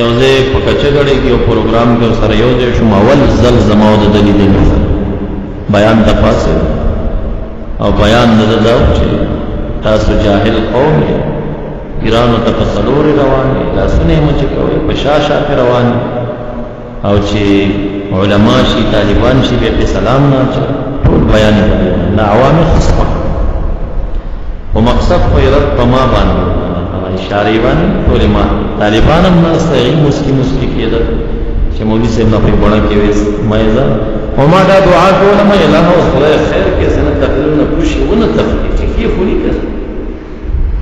یو ځای په کچګړې کې یو پروګرام کې سره یو ځای شو اول ځل زماو د دلیل بیان د پاسه او بیان نه دا چې تاسو جاهل قوم ایرانو ته څلور روان دي تاسو نه مچ کوي په شاشه روان او چې علما شي طالبان شي به سلام نه ټول بیان کوي دا عوامل خصه او مقصد خو رد په ما باندې اشاره باندې ټول ما طالبان هم نه صحیح مسکی کېده چې مولوی صاحب نه په بڼه کې وې مایزه او ما دا دعا کوله مې الله او خدای خیر کې سنت تقریر نه پوښي ونه تفکر چې کې خوري کړ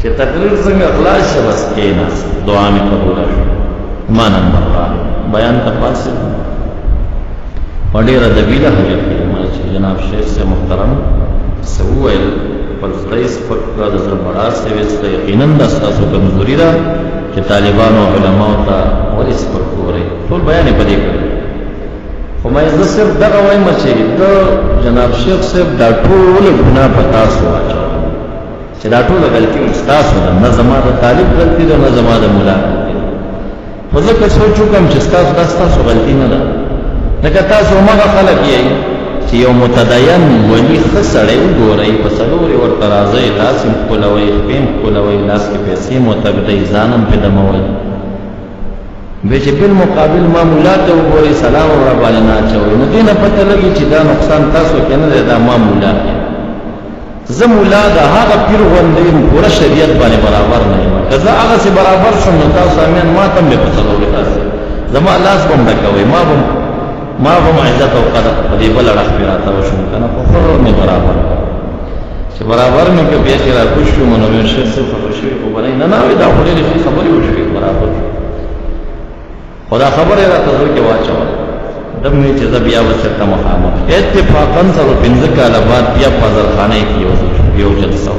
چې تقریر څنګه اخلاص شبس کې نه دعا مې قبول شو ما نمبر بیان تفاصیل وړي رد بیله حاجت کې ما چې جناب شیخ سے محترم سوویل پر رئیس پر د زړه بڑا سویس ته یقینا د تاسو کمزوري ده چې طالبانو علماء ته ورس پر کوره ټول بیان پدې کړی خو مې زه صرف دغه وایم چې د جناب شیخ صاحب دا ټول ګناه پتا سو چې دا ټول غلطي استاد ده نه زما د طالب غلطي ده نه زما د مولا خو زه که سوچ وکم چې تاسو غلطي نه ده لکه تاسو هغه خلک یې چې یو متدین ولی خسړې وګورئ په څلوري ورته راځي لاسم کولوي خپم کولوي لاس کې پیسې متبدی ځانم په دموي به چې بل مقابل معمولات وګورئ سلام او ربانه نه چوي نو دینه پته لګي چې دا نقصان تاسو کې نه ده دا معمولات زمولا دا هغه پیر غوندې پوره شریعت باندې برابر نه وي کله هغه سي برابر شوم نو تاسو امین ما ته په څلوري تاسو زما لاس بم ډکوي ما هم عزت او قدر په دې بل اړه پیراته وشم کنه په خور نه برابر چې برابر مې کې بیا چې را کوشو مونږ یې شې څه خوشي کو بلای نه نه دا خوري لري خبري وشي برابر خدا خبره راته ورکه واچو دمه چې بیا وسته مخامخ اتفاقا سره پنځه کاله بعد بیا فضلخانه کې یو جلسه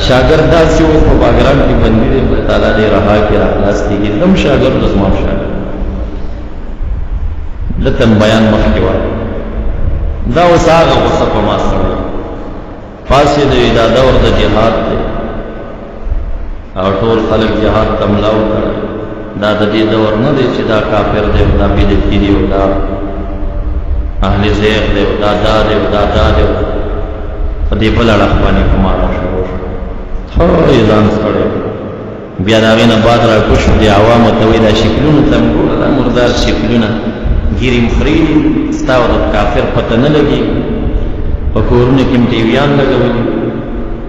شاګرد داسې و په باګرام کې بندي دی الله تعالی دې رها کې راخلاص کیږي دم شاګرد زما شاګرد لتم بیان مخکې و دا وساغه غصه په ما سره فاسد دا دور د جهاد دی او ټول خلک جهاد تملاو کړي دا د دې دور نه دی چې دا کافر دی دا بدعتي دی او دا اهل زیغ دی او دا دی او دا دی په دې بل اړه باندې کومه شروع خو ځان سره بیا دا غینه بعد را کوش دي عوامو ته وی دا شکلونه تم ګور دا مردار شکلونه ګيري مخري ستاو د کافر پته نه لګي په کورونه کې ټیویان لګوي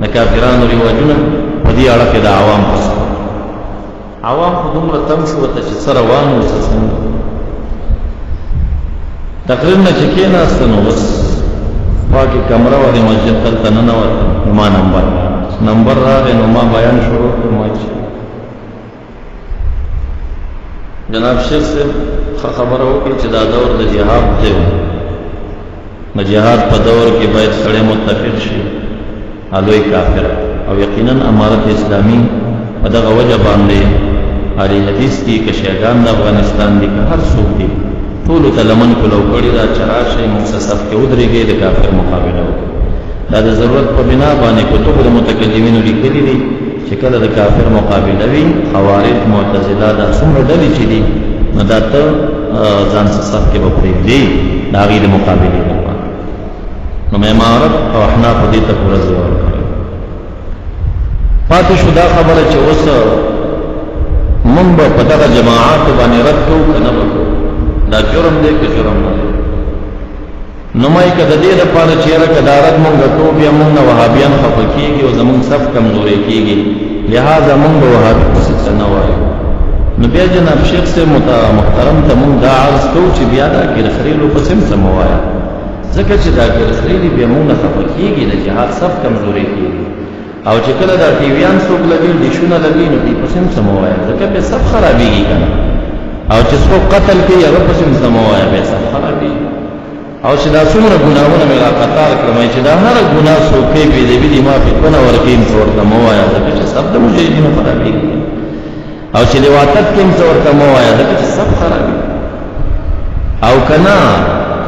د کافرانو ریواجونه په دې اړه کې د عوام پس عوام په دومره تم شو ته چې سره وانه وسسن تقریر نه چې کې نه استنو بس پاکي کمره وې مسجد ته نه وته ما نمبر راغی نو ما بیان شروع کړم چې جناب شیخ صاحب خبره وکړه چې دا دور د جهاد دی د جهاد په دور کې باید سړی متفق شي الوی کافر او یقینا امارت اسلامی په دغه وجه باندې علی حدیث کې کشیګان د افغانستان دي که هر څوک دي ټول تلمن کولو کړی دا چرشه مخصصف کې ودرېږي د کافر مقابله وکړي دا د ضرورت په بنا باندې کتب د متکلمینو لیکلي دي چې کله د کافر مقابله وي خوارج معتزله دا څومره ډلې چې دي نو دا ته ځان صف کې به پرېږدي د هغې د مقابلې لپاره نو امارت او احناف دې ته پوره زور ورکړی پاتې شو دا خبره چې اوس مونږ به په دغه جماعاتو باندې رد کوو که نه به کوو دا جرم دی که جرم نه دی نو مای که د دې لپاره چې یاره که دا رد مونږ کوو بیا مونږ نه وهابیان خفه کېږي او زمونږ صف کمزوری کېږي لہذا مونږ به وهابي پسې څه نه وایو نو بیا جناب شیخ سے محترم ته مونږ دا عرض کوو چې بیا دا ګرخریلو پسې هم څه مه وایه ځکه چې دا ګرخریلي بیا مونږ نه خفه کېږي د جهاد صف کمزوری کېږي او چې کله دا ټیویان څوک لګي ډیشونه لګي نو دې پسې هم څه مه وایه ځکه بیا صف خرابېږي که نه او چې څوک قتل کوي هغه پسې هم څه مه وایه بیا صف خرابېږي او چې دا څومره ګناهونه مې راقطار کړم چې دا هر ګناه څوک کوي بېدبي دي ما فتنه ورکوي څه ورته مه وایه ځکه چې صف د مجاهدینو خرابېږي او چې لواتت کې څه ورته مه وایه ځکه چې صف خرابېږي او که نه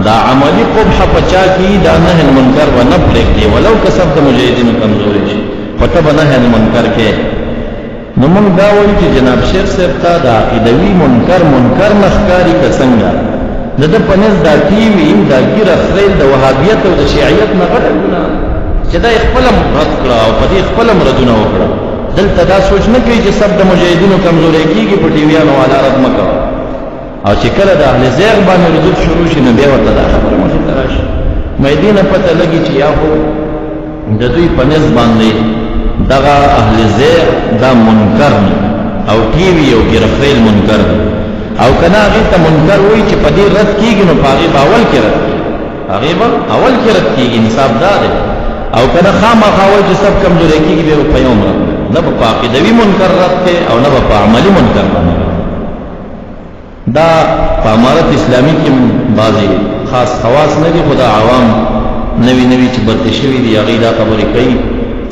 دا عملی قبح په چا کې دا نهي المنکر و نه پرېږدي ولو که صف د مجاهدینو کمزوري شي خو ته به نهي المنکر کې نو موږ دا وایو چې جناب شیخ صاحب ته د عقیدوي منکر نه ښکاري که څنګه د ده په نزد دا ټیوي دا ګیره خریل د وهابیت او د شیعیت نه غټه ګناه چې دا یې خپله رد کړه او په دې خپله ردونه وکړه دلته دا سوچ نه کوي چې صف د مجاهدینو کمزوری کېږي په ټیویانو والا رد مه کوه او چې کله د اهل زیغ باندې ردود شروع شي نو بیا ورته دا خبره مخې ته راشي مېدینه پته لګي چې یا خو د دوی په نس باندې دغه اهل زیغ دا منکر او کیوی او ګرفیل منکر او کنا هغه ته منکر وای چې په دې رد کیږي نو هغه باول کې رد کیږي هغه اول کې رد کیږي انصاف دار او کنا خامخا وای چې سب کمزوري کیږي به په یوم رد نه په عقیدوي منکر رد ته او نه په عملی منکر باندې دا په امارت اسلامی کې بعضي خاص خواص نه دي خدا عوام نوی نوی چې برته شوی دی هغه دا خبرې کوي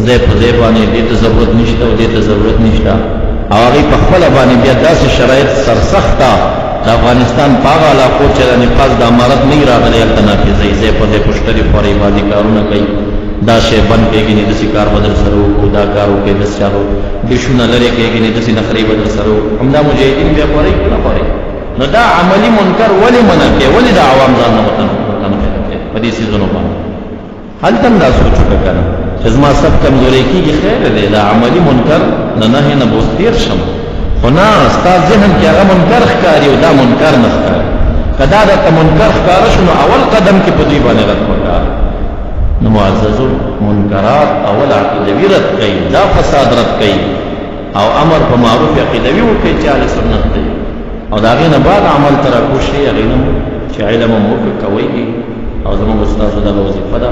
زه په ځای باندې دې ته ضرورت نشته او دې ته ضرورت نشته او هغه په خپل باندې بیا داسې شرایط سرسخته د افغانستان په هغه علاقو چې د نفاذ د امارت نه راغلی هلته نافظوي ځای په ځای پشتري خورې باندې کارونه کوي دا شی بند کېږي نه داسې کار بدل سره وکړو دا کار وکړي داسې چارو ډشونه لرې کېږي نه داسې نخرې بدل سره وکړو همدا مجاهدین بیا خورې که نه خورې نو دا عملی منکر ولې منع کوي ولې د عوام ځان نه وطن کوي په دې څیزونو باندې هلته هم دا سوچ وکړه که نه چې زما سب کمزوری کېږي خیر دی دا عملی منکر نه نهې نه به اوس تېر شم خو نه ستا ذهن کې هغه منکر ښکاري او دا منکر نه ښکاري که دا درته منکر ښکاره شو نو اول قدم کې په دوی باندې رد وکړه نو معززو منکرات اول عقیدوي رد کوي دا فساد رد کوي او امر په معروف عقیدوي وکړي چې اهل سنت دی او د هغې نه بعد عمل ته راکوش شي هغې نه چې علم هم وکړه کوئ او زموږ استادو دغه وظیفه ده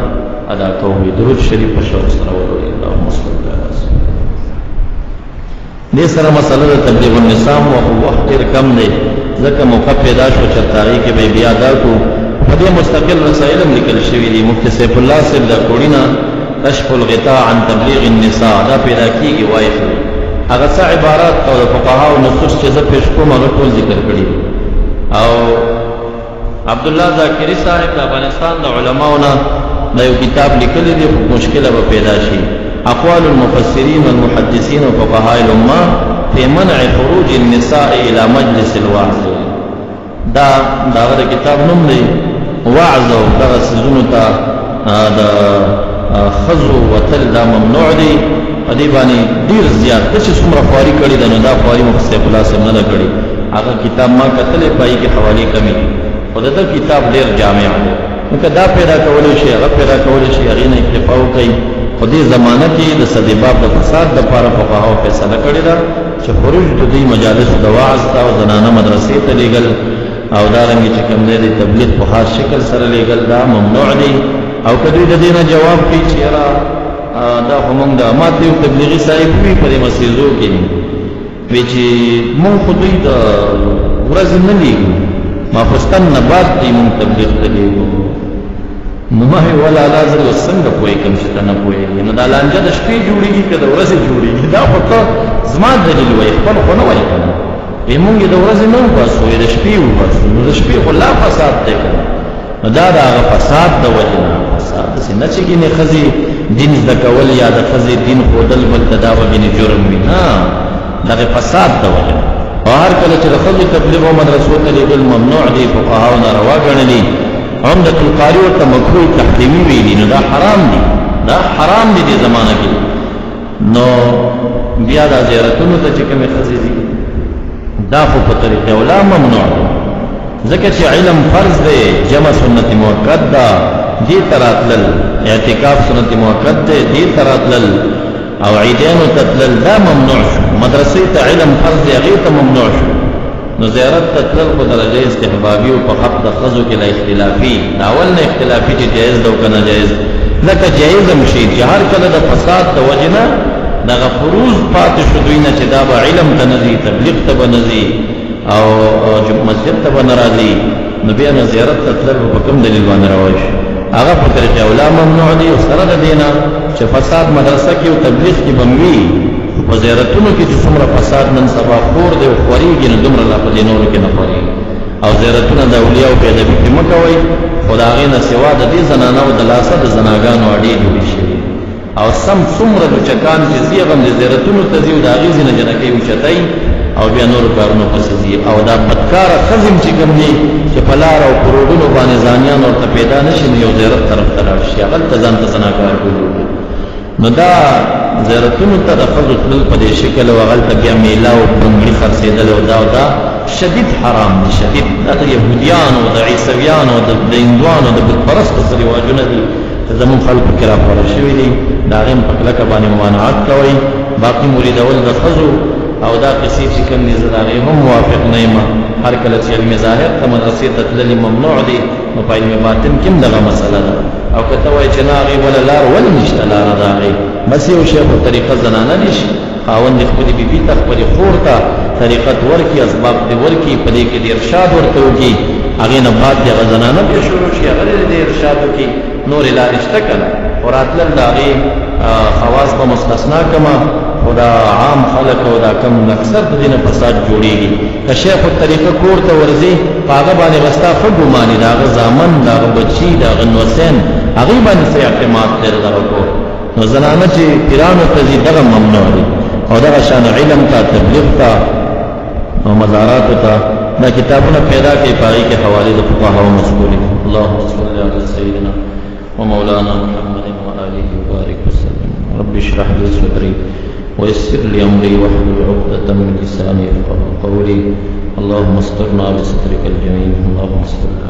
ادا کوم درود شریف په شوق سره ولولئ اللهم صل علی سیدنا دې سره مسله د تبلیغ النظام او وخت ډېر کم دی ځکه موقع پیدا شو چې تاریخ کې به بیا دا کو په دې مستقل رسائل هم لیکل شوي دي مفتی سیف الله صاحب د کوړینا کشف الغطاء عن تبلیغ النساء دا پیدا کیږي وایي هغه څه عبارات او فقها او نصوص چې زه پیش کوم هغه ټول ذکر کړي او عبد الله ذاکری صاحب د افغانستان د علماونو دا یو کتاب لیکلی دی مشکله به پیدا شي اقوال المفسرین والمحدثین وفقهاء الامه في منع خروج النساء الى مجلس الوعظ دا داغه کتاب نوم دی وعظ او دغه سيزونو ته د خزو وتل دا ممنوع دی ادي باندې ډیر زیات چې څومره خواري کړي دا نو دا خواري مفسر الله سم نه کړي هغه کتاب ما کتلې پای کې حواله کمی او دا کتاب ډیر جامع دی نو دا پیدا کولای شي هغه پیدا کولای شي هغه نه اکتفا وکړي په دې زمانہ کې د صدباب د فساد د لپاره فقهاو فیصله کړې ده چې خروج د دې مجالس د وعظ او زنانه مدرسې ته لېګل او دا رنګ چې کوم دی تبلیغ په خاص شکل سره لېګل دا ممنوع دی او کدی د دې نه جواب کوي چې را دا همون د ماته یو تبلیغي صاحب وی په مسیزو کې وی چې مونږ خو دوی د ورځ نه لیکو ما فستان نه بعد دې مونږ تبلیغ ته لیکو نو ما ولا لازم وسنګ کوی کوم چې نه کوی نو دا لانجه د شپې جوړیږي که د ورځې جوړیږي دا خو ته زما دلیل وای خپل خو نه وای کنه موږ د ورځې نه وباسو د شپې وباسو نو د شپې خو لا فساد دی کنه نو دا هغه فساد د وجه نه فساد نه چې ګینه خزي دین د کول یا د خزي دین خودل بل تداوی نه جرم وي نه دا فساد د وجه او هر کله چې د خزي تبلیغ او مدرسو ته لیدل ممنوع دي فقهاو ناروا ګڼلي عمدة القاری ورته مکروه تحریمی ویلي نو دا حرام دي دا حرام دي د زمانہ کې نو بیا د زیارتونو ته چې کومه خزي دي دا خو په طریقه ولا ممنوع ځکه چې علم فرض دی جمع سنت مؤکد ده دې تراتل اعتکاف سنت مؤکد ده دې تراتل او عیدین تتلل دا ممنوع شو مدرسې ته علم فرض دی هغه ته ممنوع شو نو زیارت تتلل په درجه استحبابي او په حق د خزو کې لا اختلافي دا اول نه اختلافي چې جایز ده او کنه جایز لکه جایز هم شي چې هر کله د فساد د وجنه دغه فروض پاتې شو دوی نه چې دا به علم ته نزي تبلیغ ته به نزي او مسجد ته به ناراضي نو بیا نه زیارت تتلل په کوم دلیل باندې راوړي هغه په طریقه اوله ممنوع دي او سره د دینه چې فساد مدرسه کې او تبلیغ کې بموي په زیارتونو کې چې څومره فساد نن سبا خور دی او خوريږي نو دومره لا په دینونو کې نه خوريږي او زیارتونه د اولیاء او ادب کې مکوي خدای نه سوا د دې زنانه او د لاسه د زناګانو اړې جوړې شي او سم څومره د چکان چې زیغم د زیارتونو ته زیو د اغیز نه جنکې وچتای او بیا نور کارونو پسې دي او دا بدکار خزم چې کوم دي چې پلار او پروډونو باندې ځانیان ورته پیدا نشي نو یو زیارت طرف ته راشي هغه ته ځان ته زناکار کوي نو دا زیارتونو ته د فضل په دې شکل او هغه ته بیا میلا او بنګړي خرڅېدل او دا شدید حرام دي شدید د يهوديانو د عیسویانو د هندوانو د بت پرستو سره رواجونه دي زمون خلق کرا پر شوی دي دا غیم په کله باندې ممانعت کوي باقی مرید اول د خزو او دا قصې چې کوم دي زداري هم موافق نه یم هر کله چې علم ظاهر ته مدرسې تتلل ممنوع دي نو په علم باطن کې دغه مسله ده او کته وای چې ناغي ولا لار ولا نشته لار داغي بس یو شی په طریقه زنانه نشي خاوند خپل بیبي ته خپل خور ته طریقت ورکی اسباب دی ورکی په دې کې د ارشاد ورته وکي هغه نه بعد د زنانه به شروع شي هغه د ارشاد وکي نور لارشته کړه وراتل داغي خواص په مستثنا کما خدا عام خلق او دا کم اکثر د دینه فساد جوړیږي که شیخ الطریقه کور ته ورځي هغه باندې غستا فګمانی دا زامن دا بچی دا غنوسین هغه باندې سي اعتماد تر درکو نو زنانه چې پیرانو ته دي دغه ممنوع دي او دغه شان علم ته تبلیغ ته او مزارات ته دا کتابونه پیدا کوي پای کې حواله د فقهاو مسئول دي اللهم صل علی سیدنا ومولانا محمد وآله وبارك وسلم رب اشرح لي صدري ويسر لي امري واحلل عقدة من لساني يفقهوا قولي اللهم استرنا بسترك الجميل اللهم استر